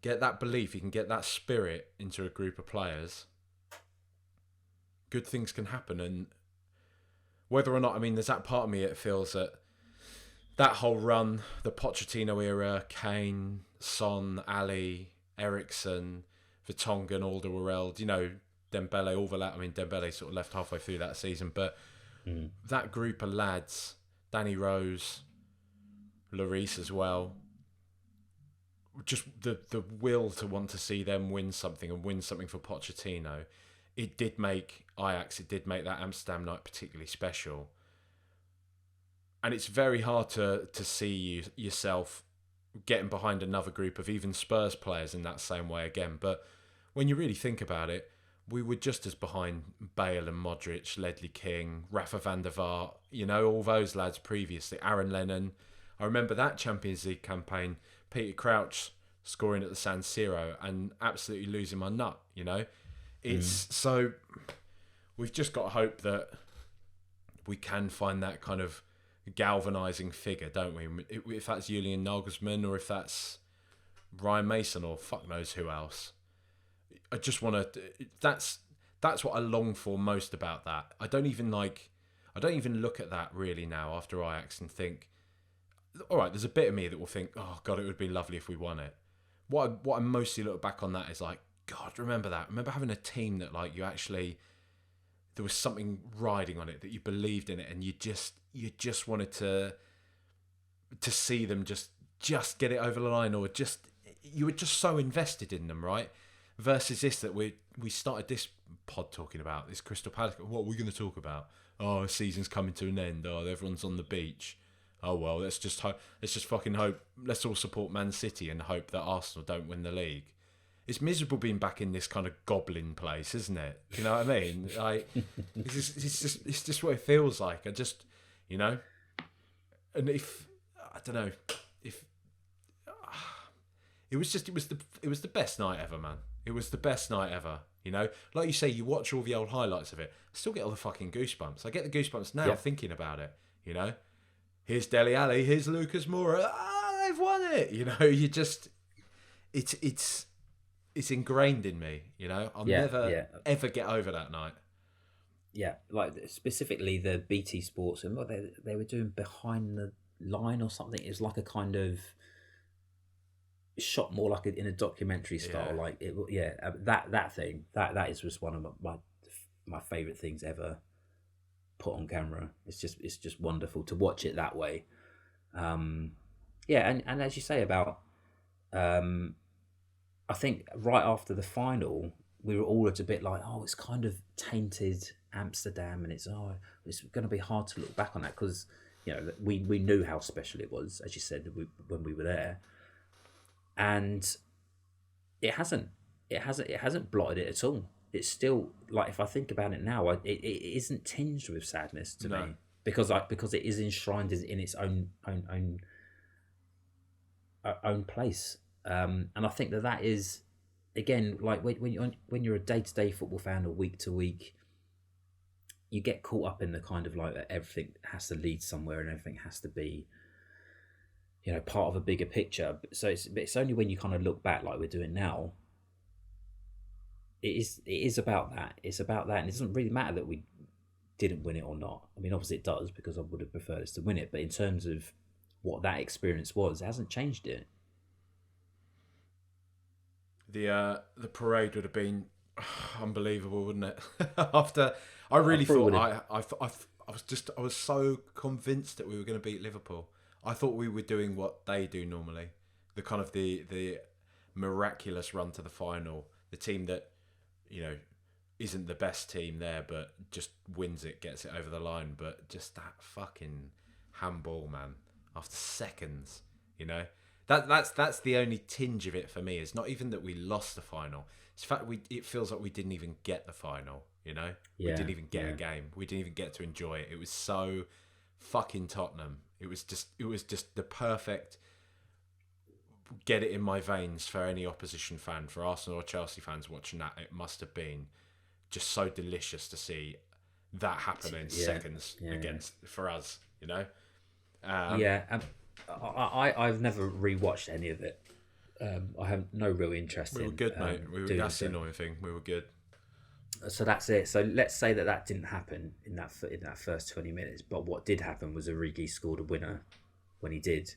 get that belief, you can get that spirit into a group of players, good things can happen. And whether or not, there's that part of me that feels that whole run, the Pochettino era, Kane, Son, Ali, Eriksen, Vertonghen, Alderweireld, Dembele, all the lads. Dembele sort of left halfway through that season, but that group of lads, Danny Rose, Lloris as well, just the will to want to see them win something and win something for Pochettino, it did make Ajax, it did make that Amsterdam night particularly special. And it's very hard to see yourself getting behind another group of even Spurs players in that same way again. But when you really think about it, we were just as behind Bale and Modric, Ledley King, Rafa van der Vaart, all those lads previously, Aaron Lennon. I remember that Champions League campaign, Peter Crouch scoring at the San Siro and absolutely losing my nut, It's so we've just got to hope that we can find that kind of galvanising figure, don't we? If that's Julian Nagelsmann or if that's Ryan Mason or fuck knows who else. I just want to. That's what I long for most about that. I don't even look at that really now after Ajax and think, all right, there's a bit of me that will think, oh God, it would be lovely if we won it. What I mostly look back on that is like, God, remember that? Remember having a team that like you actually, there was something riding on it, that you believed in it, and you just wanted to see them just get it over the line, or you were just so invested in them, right? Versus this that we started this pod talking about, this Crystal Palace. What are we going to talk about? Oh, the season's coming to an end. Oh, everyone's on the beach. Oh well, let's just fucking hope. Let's all support Man City and hope that Arsenal don't win the league. It's miserable being back in this kind of goblin place, isn't it? You know what I mean? Like, it's just what it feels like. And if I don't know, if it was the best night ever, man. It was the best night ever. Like you say, you watch all the old highlights of it, I still get all the fucking goosebumps. I get the goosebumps now thinking about it. Here's Dele Alli, here's Lucas Moura. They've won it. You just, it's ingrained in me. I'll never ever get over that night. Yeah, like specifically the BT Sports and what they were doing behind the line or something. It was like a kind of shot more like in a documentary style. Like that thing that is just one of my favorite things ever put on camera. It's just wonderful to watch it that way. And as you say about I think right after the final, we were all a bit like, oh, it's kind of tainted Amsterdam, and it's going to be hard to look back on that because we knew how special it was, as you said, when we were there, and it hasn't blotted it at all. It's still like, if I think about it now, it isn't tinged with sadness to me because it is enshrined in its own place, and I think that is, again, like when you're a day-to-day football fan or week to week, you get caught up in the kind of like that everything has to lead somewhere and everything has to be part of a bigger picture. So it's only when you kind of look back like we're doing now, it is about that. It's about that, and it doesn't really matter that we didn't win it or not. I mean, obviously it does, because I would have preferred us to win it, but in terms of what that experience was, it hasn't changed it. The parade would have been unbelievable, wouldn't it? After I really thought I was so convinced that we were going to beat Liverpool. I thought we were doing what they do normally, the kind of the miraculous run to the final, the team that isn't the best team there, but just wins it, gets it over the line. But just that fucking handball, man, after seconds, That's the only tinge of it for me. It's not even that we lost the final. It's the fact it feels like we didn't even get the final, We didn't even get a game. We didn't even get to enjoy it. It was so fucking Tottenham. It was just the perfect get it in my veins for any opposition fan, for Arsenal or Chelsea fans watching that. It must have been just so delicious to see that happen in seconds for us, I've never rewatched any of it. I have no real interest in. We were good, mate. That's the annoying thing. We were good. So that's it. So let's say that didn't happen in that first 20 minutes. But what did happen was Origi scored a winner when he did.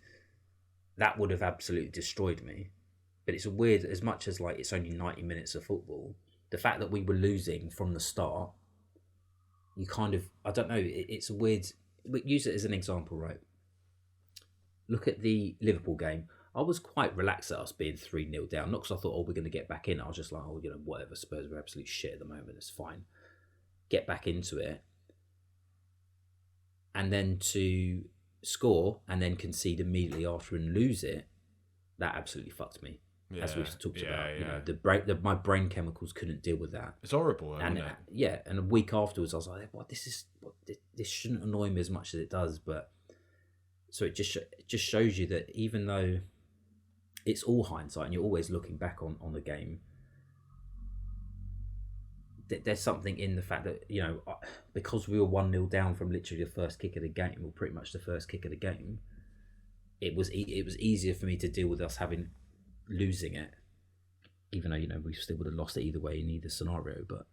That would have absolutely destroyed me. But it's weird, as much as like it's only 90 minutes of football, the fact that we were losing from the start, you kind of, I don't know, it's weird. Use it as an example, right? Look at the Liverpool game. I was quite relaxed at us being 3-0 down. Not because I thought, we're going to get back in. I was just like, whatever, Spurs are absolute shit at the moment. It's fine. Get back into it. And then to score and then concede immediately after and lose it, that absolutely fucked me. As we've talked about, my brain chemicals couldn't deal with that. It's horrible, isn't it? And a week afterwards, I was like, this shouldn't annoy me as much as it does, but so it just shows you that even though it's all hindsight and you're always looking back on the game, there's something in the fact that, because we were 1-0 down from literally the first kick of the game, or pretty much the first kick of the game, it was easier for me to deal with us losing it, even though we still would have lost it either way in either scenario. But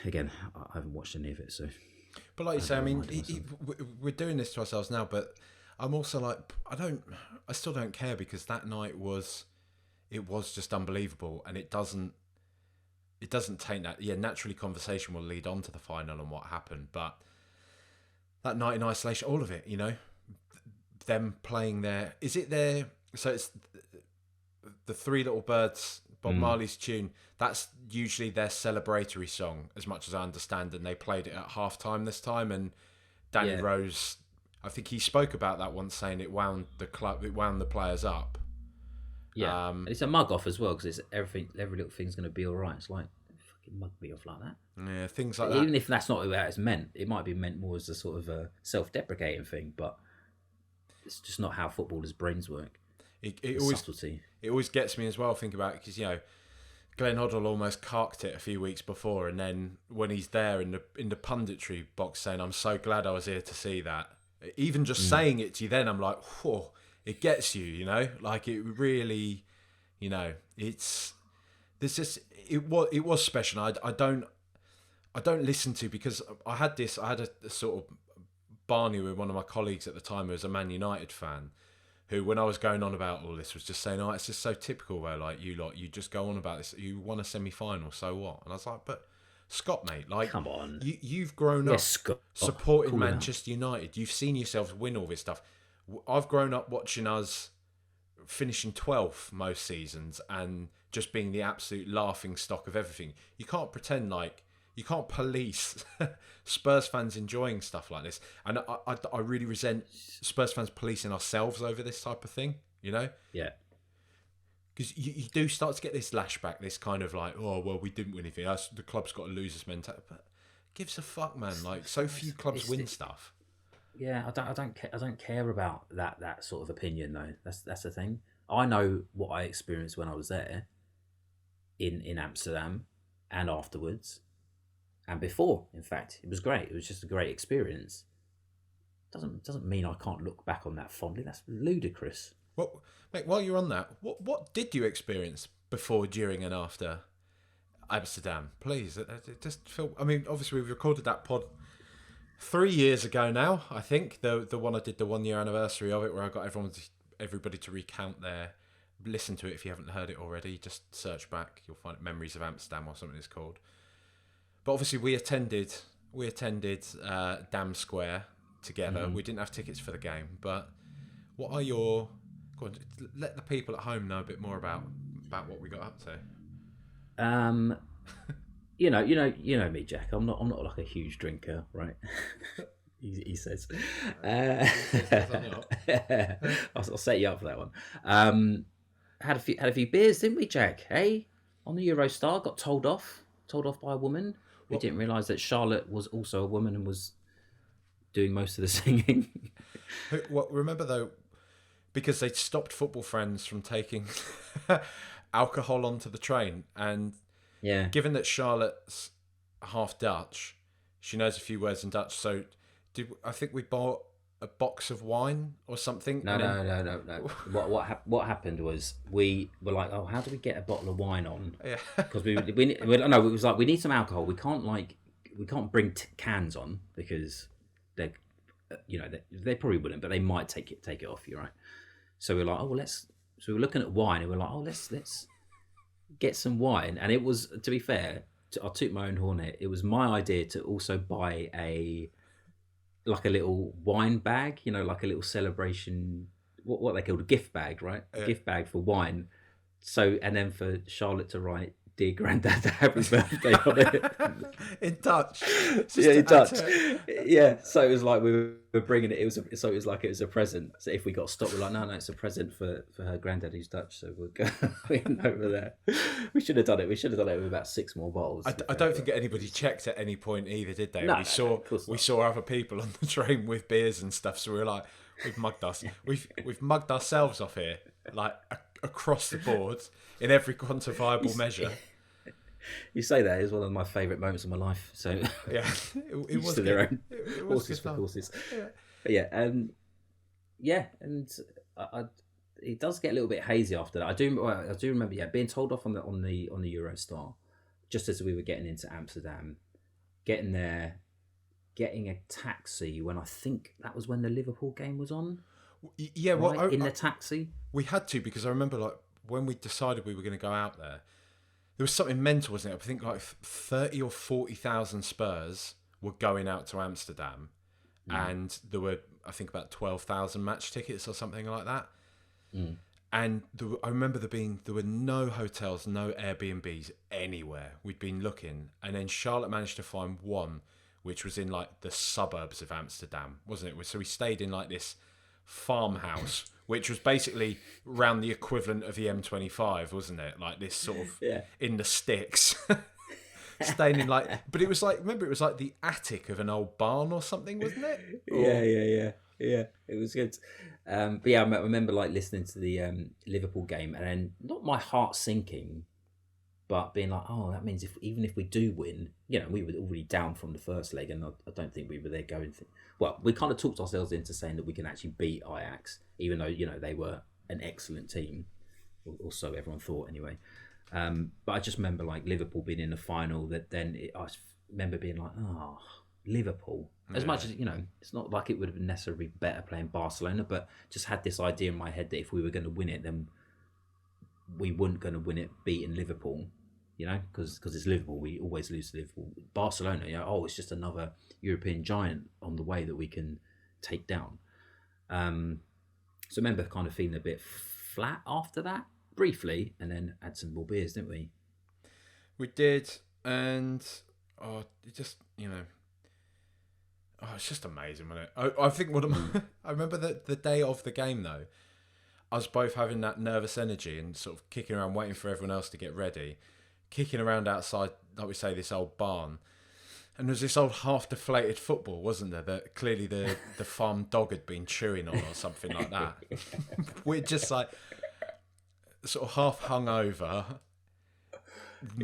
again, I haven't watched any of it, so. But like you say, I mean, we're doing this to ourselves now, but I'm also like, I still don't care, because that night was just unbelievable, and it doesn't taint that. Yeah, naturally conversation will lead on to the final and what happened, but that night in isolation, all of it, them playing so it's the Three Little Birds, Bob Marley's tune. That's usually their celebratory song, as much as I understand, and they played it at half-time this time, and Danny Rose, I think he spoke about that once, saying it wound the players up. Yeah, it's a mug off as well, because it's every little thing's going to be all right. It's like, fucking mug me off like that. Yeah, things like that. Even if that's not what it's meant, it might be meant more as a sort of a self-deprecating thing, but it's just not how footballers' brains work. Subtlety. It always gets me as well, think about it, because Glenn Hoddle almost carked it a few weeks before, and then when he's there in the punditry box saying, "I'm so glad I was here to see that," even just saying it to you, then I'm like, whoa, it gets you, like it really, it's it was special. I don't listen to, because I had a sort of Barney with one of my colleagues at the time who was a Man United fan, who, when I was going on about all this, was just saying, it's just so typical where, like, you just go on about this, you won a semi-final, so what? And I was like, but Scott, mate, like, come on, you've grown up supporting Manchester United. You've seen yourselves win all this stuff. I've grown up watching us finishing 12th most seasons and just being the absolute laughing stock of everything. You can't pretend like you can't police Spurs fans enjoying stuff like this. And I really resent Spurs fans policing ourselves over this type of thing, you know? Yeah. Because you do start to get this lashback, this kind of like, oh, well, we didn't win anything. The club's got a loser's mentality. But gives a fuck, man. Like, so few clubs win stuff. Yeah, I don't care about that sort of opinion though. That's the thing. I know what I experienced when I was there in Amsterdam and afterwards and before. In fact, it was great. It was just a great experience. Doesn't mean I can't look back on that fondly. That's ludicrous. Well, mate, while you're on that, what did you experience before, during, and after Amsterdam? Please, it just feel. I mean, obviously we've recorded that pod 3 years ago now. I think the one I did the 1 year anniversary of it, where I got everybody to recount their. Listen to it if you haven't heard it already. Just search back, you'll find it, Memories of Amsterdam or something it's called. But obviously we attended Dam Square together. We didn't have tickets for the game, but what are your? Go on, let the people at home know a bit more about what we got up to. You know me, Jack. I'm not like a huge drinker, right? he says. I'll set you up for that one. Had a few beers, didn't we, Jack? Hey, on the Eurostar, got told off by a woman. We didn't realise that Charlotte was also a woman and was doing most of the singing. Remember though, because they stopped football friends from taking alcohol onto the train, and given that Charlotte's half Dutch, she knows a few words in Dutch. So, I think we bought a box of wine or something? No. What happened was we were like, oh, how do we get a bottle of wine on? Yeah. Because it was like, we need some alcohol. We can't bring cans on because they probably wouldn't, but they might take it off you, right? So we're like, so we're looking at wine and we're like, oh, let's get some wine. And it was, to be fair, I'll toot my own horn here. It was my idea to also buy a little wine bag, like a little celebration, what they called a gift bag, right? A gift bag for wine. So, and then for Charlotte to write, "Dear Grandad, happy birthday" on it. In Dutch. In Dutch. Yeah. So it was like we were bringing it. It was a present. So if we got stopped, we're like, no, it's a present for her granddad who's Dutch. So we'll go over there. We should have done it. We should have done it with about 6 more bottles. I don't think anybody checked at any point either, did they? No, we saw other people on the train with beers and stuff. So we were like, we've mugged us. We've mugged ourselves off here, like across the board in every quantifiable measure. You say that is one of my favourite moments of my life. So yeah, it was to their own horses for courses. Yeah, and it does get a little bit hazy after that. I do remember being told off on the Eurostar, just as we were getting into Amsterdam, getting there, getting a taxi when I think that was when the Liverpool game was on. Yeah, right? Well, in the taxi we had to, because I remember like when we decided we were going to go out there. There was something mental, wasn't it? I think like 30 or 40,000 Spurs were going out to Amsterdam, and there were, I think, about 12,000 match tickets or something like that. And I remember there were no hotels, no Airbnbs anywhere. We'd been looking, and then Charlotte managed to find one, which was in like the suburbs of Amsterdam, wasn't it? So we stayed in like this farmhouse, which was basically around the equivalent of the M25, wasn't it? Like this sort of in the sticks. Staying in like, but it was like, remember, it was like the attic of an old barn or something, wasn't it? Yeah. It was good. But yeah, I remember like listening to the Liverpool game, and then not my heart sinking, but being like, oh, that means even if we do win, we were already down from the first leg, and I don't think we were there going. Well, we kind of talked ourselves into saying that we can actually beat Ajax, even though they were an excellent team, or so everyone thought anyway. But I just remember like Liverpool being in the final. I remember being like, oh, Liverpool. As much as it's not like it would have been necessarily better playing Barcelona, but just had this idea in my head that if we were going to win it, then we weren't going to win it beating Liverpool. Because it's Liverpool, we always lose to Liverpool. Barcelona, it's just another European giant on the way that we can take down. So I remember kind of feeling a bit flat after that. briefly, and then had some more beers, didn't we? We did, and it just it's just amazing, wasn't it? I think one of my, I remember the day of the game though. Us both having that nervous energy and sort of kicking around, waiting for everyone else to get ready, kicking around outside, like we say, this old barn. And there was this old half-deflated football, wasn't there, that clearly the farm dog had been chewing on or something like that. We're just like sort of half hungover,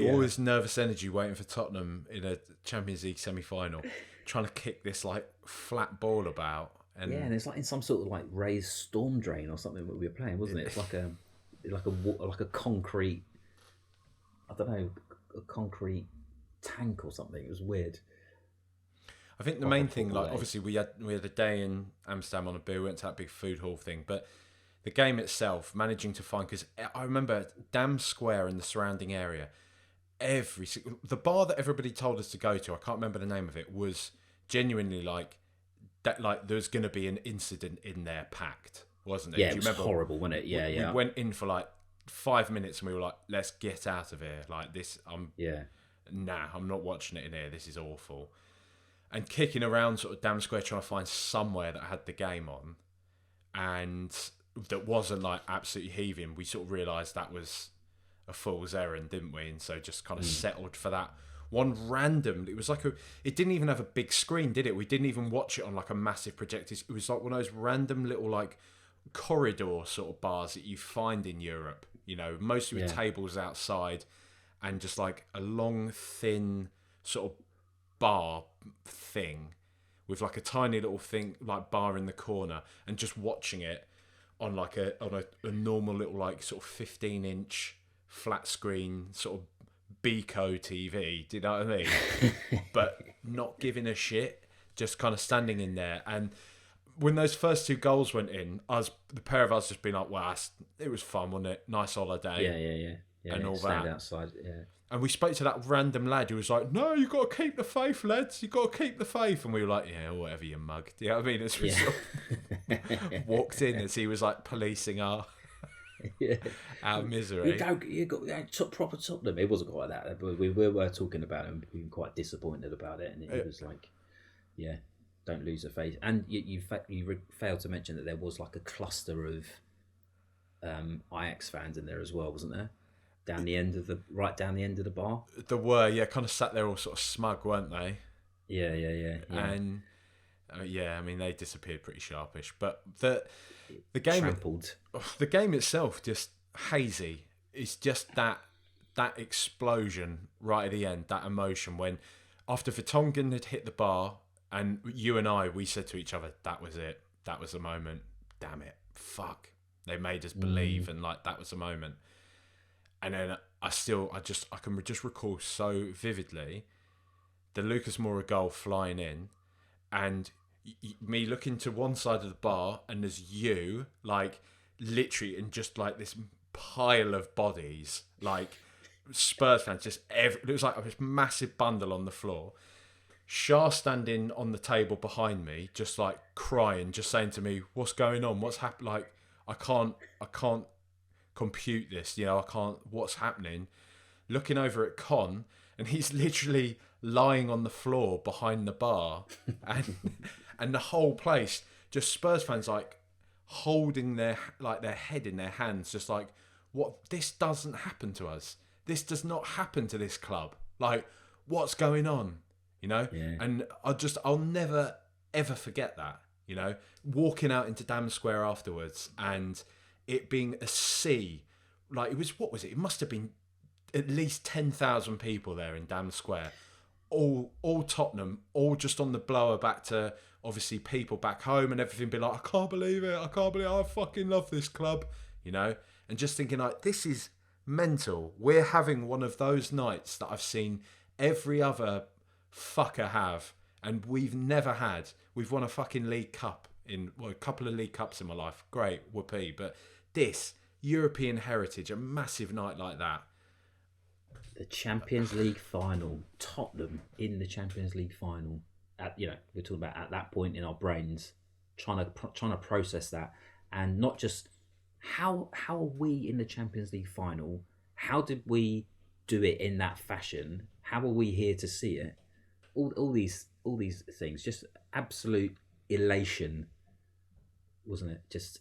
all this nervous energy waiting for Tottenham in a Champions League semi-final, trying to kick this like flat ball about. And yeah, and it's like in some sort of like raised storm drain or something that we were playing, wasn't it? It's like a concrete, I don't know, a concrete tank or something. It was weird. I think the main thing, like obviously we had a day in Amsterdam on a beer, we went to that big food hall thing, but the game itself, managing to find, because I remember Dam Square and the surrounding area, the bar that everybody told us to go to, I can't remember the name of it, was genuinely like that, like there was going to be an incident in there packed, wasn't it? Yeah, it was horrible, wasn't it? Yeah, we went in for like 5 minutes and we were like, let's get out of here. Like this, I'm not watching it in here. This is awful. And kicking around sort of Dam Square trying to find somewhere that had the game on and that wasn't like absolutely heaving, we sort of realised that was a fool's errand, didn't we? And so just kind of settled for that one random. It was like it didn't even have a big screen, did it? We didn't even watch it on like a massive projector. It was like one of those random little like corridor sort of bars that you find in Europe, mostly with tables outside and just like a long thin sort of bar thing with like a tiny little thing like bar in the corner, and just watching it on like a normal little like sort of 15-inch flat screen sort of Beco TV, do you know what I mean? But not giving a shit, just kind of standing in there. And when those first two goals went in, the pair of us just been like, well, it was fun, wasn't it? Nice holiday. Yeah, and all stand that. outside, yeah. And we spoke to that random lad who was like, no, you got to keep the faith, lads. You got to keep the faith. And we were like, yeah, whatever, you mug. Do you know what I mean? As we sort of walked in as he was like policing our misery. You got proper Tottenham. It wasn't quite that. We were talking about him being quite disappointed about it. And it was like, yeah, don't lose the faith. And you failed to mention that there was like a cluster of Ajax fans in there as well, wasn't there? Down the end of the bar. There were, kind of sat there all sort of smug, weren't they? Yeah. And I mean they disappeared pretty sharpish. But the game trampled. The game itself just hazy. It's just that explosion right at the end, that emotion when after Vertonghen had hit the bar, and you and we said to each other, that was it. That was the moment. Damn it. Fuck. They made us believe, and like that was the moment. And then I can just recall so vividly the Lucas Moura goal flying in, and me looking to one side of the bar, and there's you, like literally in just like this pile of bodies, like Spurs fans, just it was like this massive bundle on the floor. Shah standing on the table behind me, just like crying, just saying to me, "What's going on? What's happened? Like I can't compute this, I can't, what's happening?" Looking over at Con, and he's literally lying on the floor behind the bar, and the whole place, just Spurs fans like holding their head in their hands, just like, what, this doesn't happen to us. This does not happen to this club. Like, what's going on? Yeah. And I'll never ever forget that, walking out into Dam Square afterwards and it being a sea, like it was, what was it? It must have been at least 10,000 people there in Dam Square, all Tottenham, all just on the blower back to obviously people back home and everything. Be like, I can't believe it. I fucking love this club, and just thinking like, this is mental. We're having one of those nights that I've seen every other fucker have, and we've never had. We've won a fucking League Cup a couple of League Cups in my life. Great, whoopee. But this European heritage, a massive night like that. The Champions League final, Tottenham in the Champions League final. We're talking about at that point in our brains, trying to process that, and not just how are we in the Champions League final? How did we do it in that fashion? How are we here to see it? All these things, just absolute elation, wasn't it? Just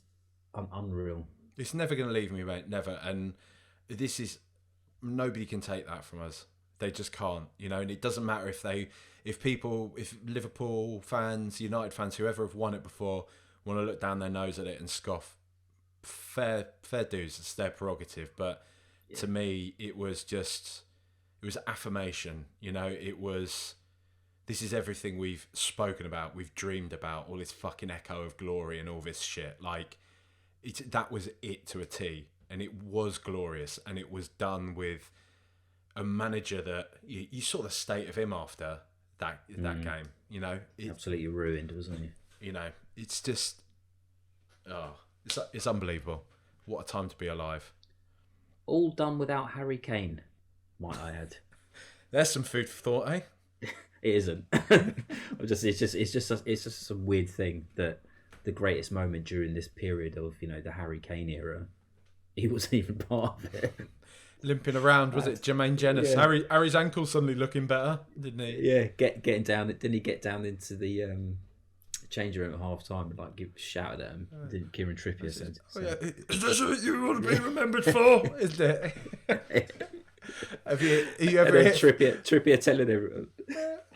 unreal. It's never going to leave me, mate. Never. And this is, nobody can take that from us. They just can't, you know. And it doesn't matter if Liverpool fans, United fans, whoever have won it before, want to look down their nose at it and scoff. Fair dues. It's their prerogative. But to me, it was affirmation. You know, it was. This is everything we've spoken about, we've dreamed about, all this fucking echo of glory and all this shit. Like, that was it to a T. And it was glorious. And it was done with a manager that you saw the state of him after that game. You know, absolutely ruined, wasn't he? You know, it's just, it's unbelievable. What a time to be alive. All done without Harry Kane, might I add. There's some food for thought, eh? It isn't. It's just a weird thing that the greatest moment during this period of, you know, the Harry Kane era, he wasn't even part of it. Limping around, was it Jermaine Jenas? Yeah. Harry's ankle suddenly looking better, didn't he? Yeah, getting down. Didn't he get down into the change room at half time and like shouted at him? Didn't Kieran Trippier said? Oh yeah, is this what you want to be remembered for? Isn't it? Are you ever heard Trippier telling everyone?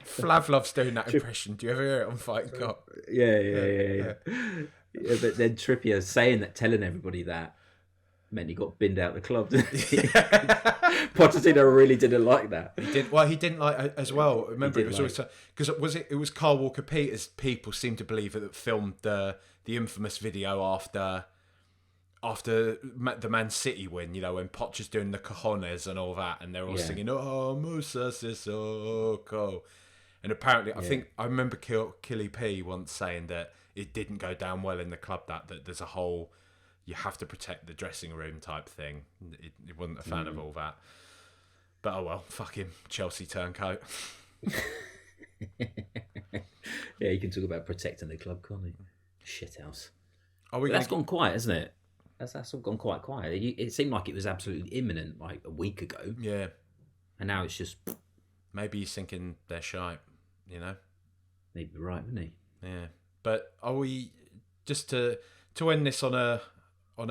Flavlov's doing that impression. Do you ever hear it on Fighting Cock? Yeah. But then Trippier telling everybody that meant he got binned out of the club. Pochettino really didn't like that. He didn't like as well. Remember, it was always because it was Carl Walker Peters. People seem to believe that filmed the infamous video after the Man City win, you know, when Poch is doing the cojones and all that, and they're all singing "Oh Musa Sissoko," and apparently, I think I remember Killy P once saying that it didn't go down well in the club. That there's a whole you have to protect the dressing room type thing. He wasn't a fan of all that. But oh well, fuck him, Chelsea turncoat. Yeah, you can talk about protecting the club, can't you? Shithouse. That's gone quiet, isn't it? That's all gone quite quiet. It seemed like it was absolutely imminent like a week ago. Yeah. And now it's just... Maybe he's thinking they're shite, you know? He'd be right, wouldn't he? Yeah. But are we... Just to end this on a note,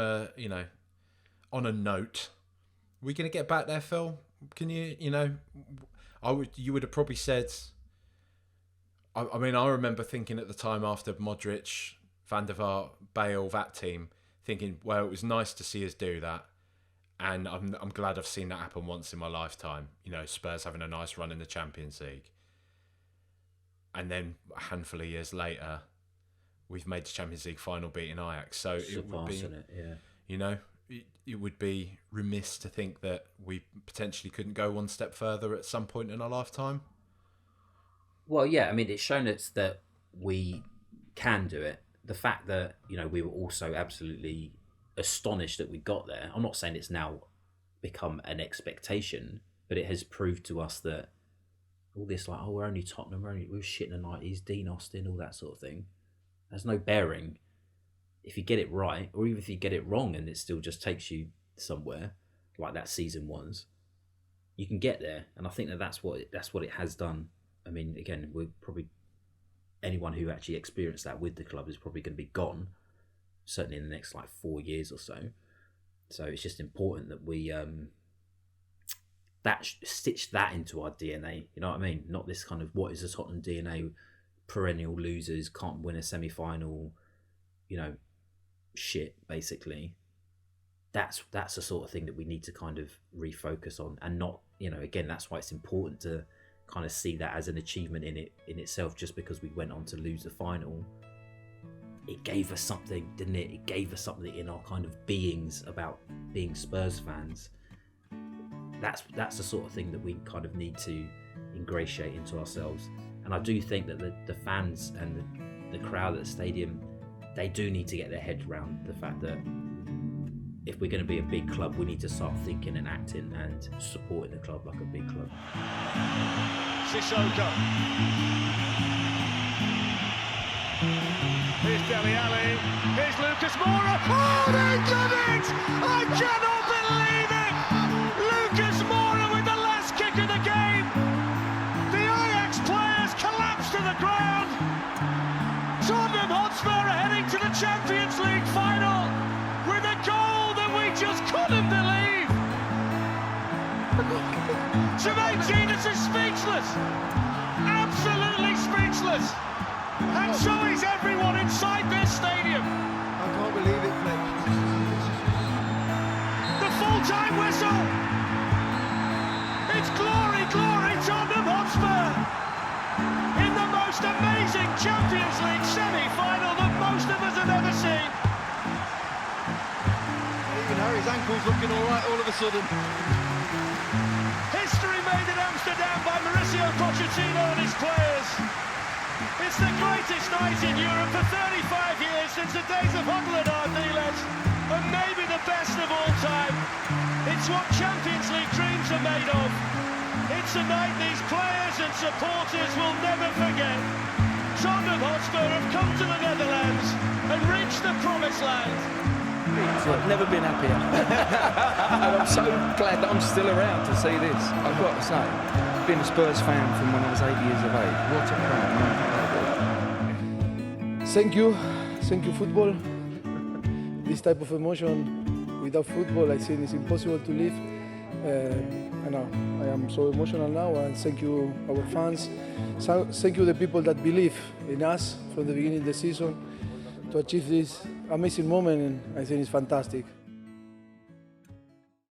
are we going to get back there, Phil? Can you you would have probably said... I mean, I remember thinking at the time after Modric, Van der Vaart, Bale, that team... thinking, well, it was nice to see us do that, and I'm glad I've seen that happen once in my lifetime. You know, Spurs having a nice run in the Champions League, and then a handful of years later, we've made the Champions League final, beating Ajax. So it would be, you know, it would be remiss to think that we potentially couldn't go one step further at some point in our lifetime. Well, yeah, I mean, it's shown us that we can do it. The fact that, you know, we were also absolutely astonished that we got there. I'm not saying it's now become an expectation, but it has proved to us that all this like, oh, we're only Tottenham, we're shit in the 90s, Dean Austin, all that sort of thing, has no bearing if you get it right, or even if you get it wrong and it still just takes you somewhere like that season was. You can get there, and I think that's what it has done. I mean, again, we're probably... anyone who actually experienced that with the club is probably going to be gone, certainly in the next like 4 years or so. So it's just important that we stitch that into our DNA. You know what I mean? Not this kind of what is the Tottenham DNA, perennial losers, can't win a semi-final, you know, shit. Basically, that's the sort of thing that we need to kind of refocus on, and not, you know, again, that's why it's important to kind of see that as an achievement in itself. Just because we went on to lose the final, it gave us something, didn't it? It gave us something in our kind of beings about being Spurs fans. That's the sort of thing that we kind of need to ingratiate into ourselves. And I do think that the fans and the crowd at the stadium, they do need to get their heads around the fact that if we're going to be a big club, we need to start thinking and acting and supporting the club like a big club. Sissoko. Here's Dele Alli, here's Lucas Moura. Oh, they've done it! I cannot believe it! Lucas Moura with the last kick of the game. The Ajax players collapse to the ground. Tottenham Hotspur are heading to the Champions League final with a goal that we just couldn't believe. Jermaine Genius is speechless. Absolutely speechless. And so is everyone inside this stadium. I can't believe it, Fletch. The full-time whistle. It's glory, glory, Tottenham Hotspur. In the most amazing Champions League semi-final that most of us have ever seen. Even Harry's ankle's looking all right all of a sudden. History made in Amsterdam by Mauricio Pochettino and his players. It's the greatest night in Europe for 35 years since the days of Huddle and Ardiles, and maybe the best of all time. It's what Champions League dreams are made of. It's a night these players and supporters will never forget. Tottenham Hotspur have come to the Netherlands and reached the promised land. I've never been happier. And I'm so glad that I'm still around to see this. I've got to say, being a Spurs fan from when I was 8 years of age, what a proud moment. Thank you football. This type of emotion without football, I think it's impossible to live. I know I am so emotional now, and thank you our fans. So, thank you the people that believe in us from the beginning of the season to achieve this amazing moment, and I think it's fantastic.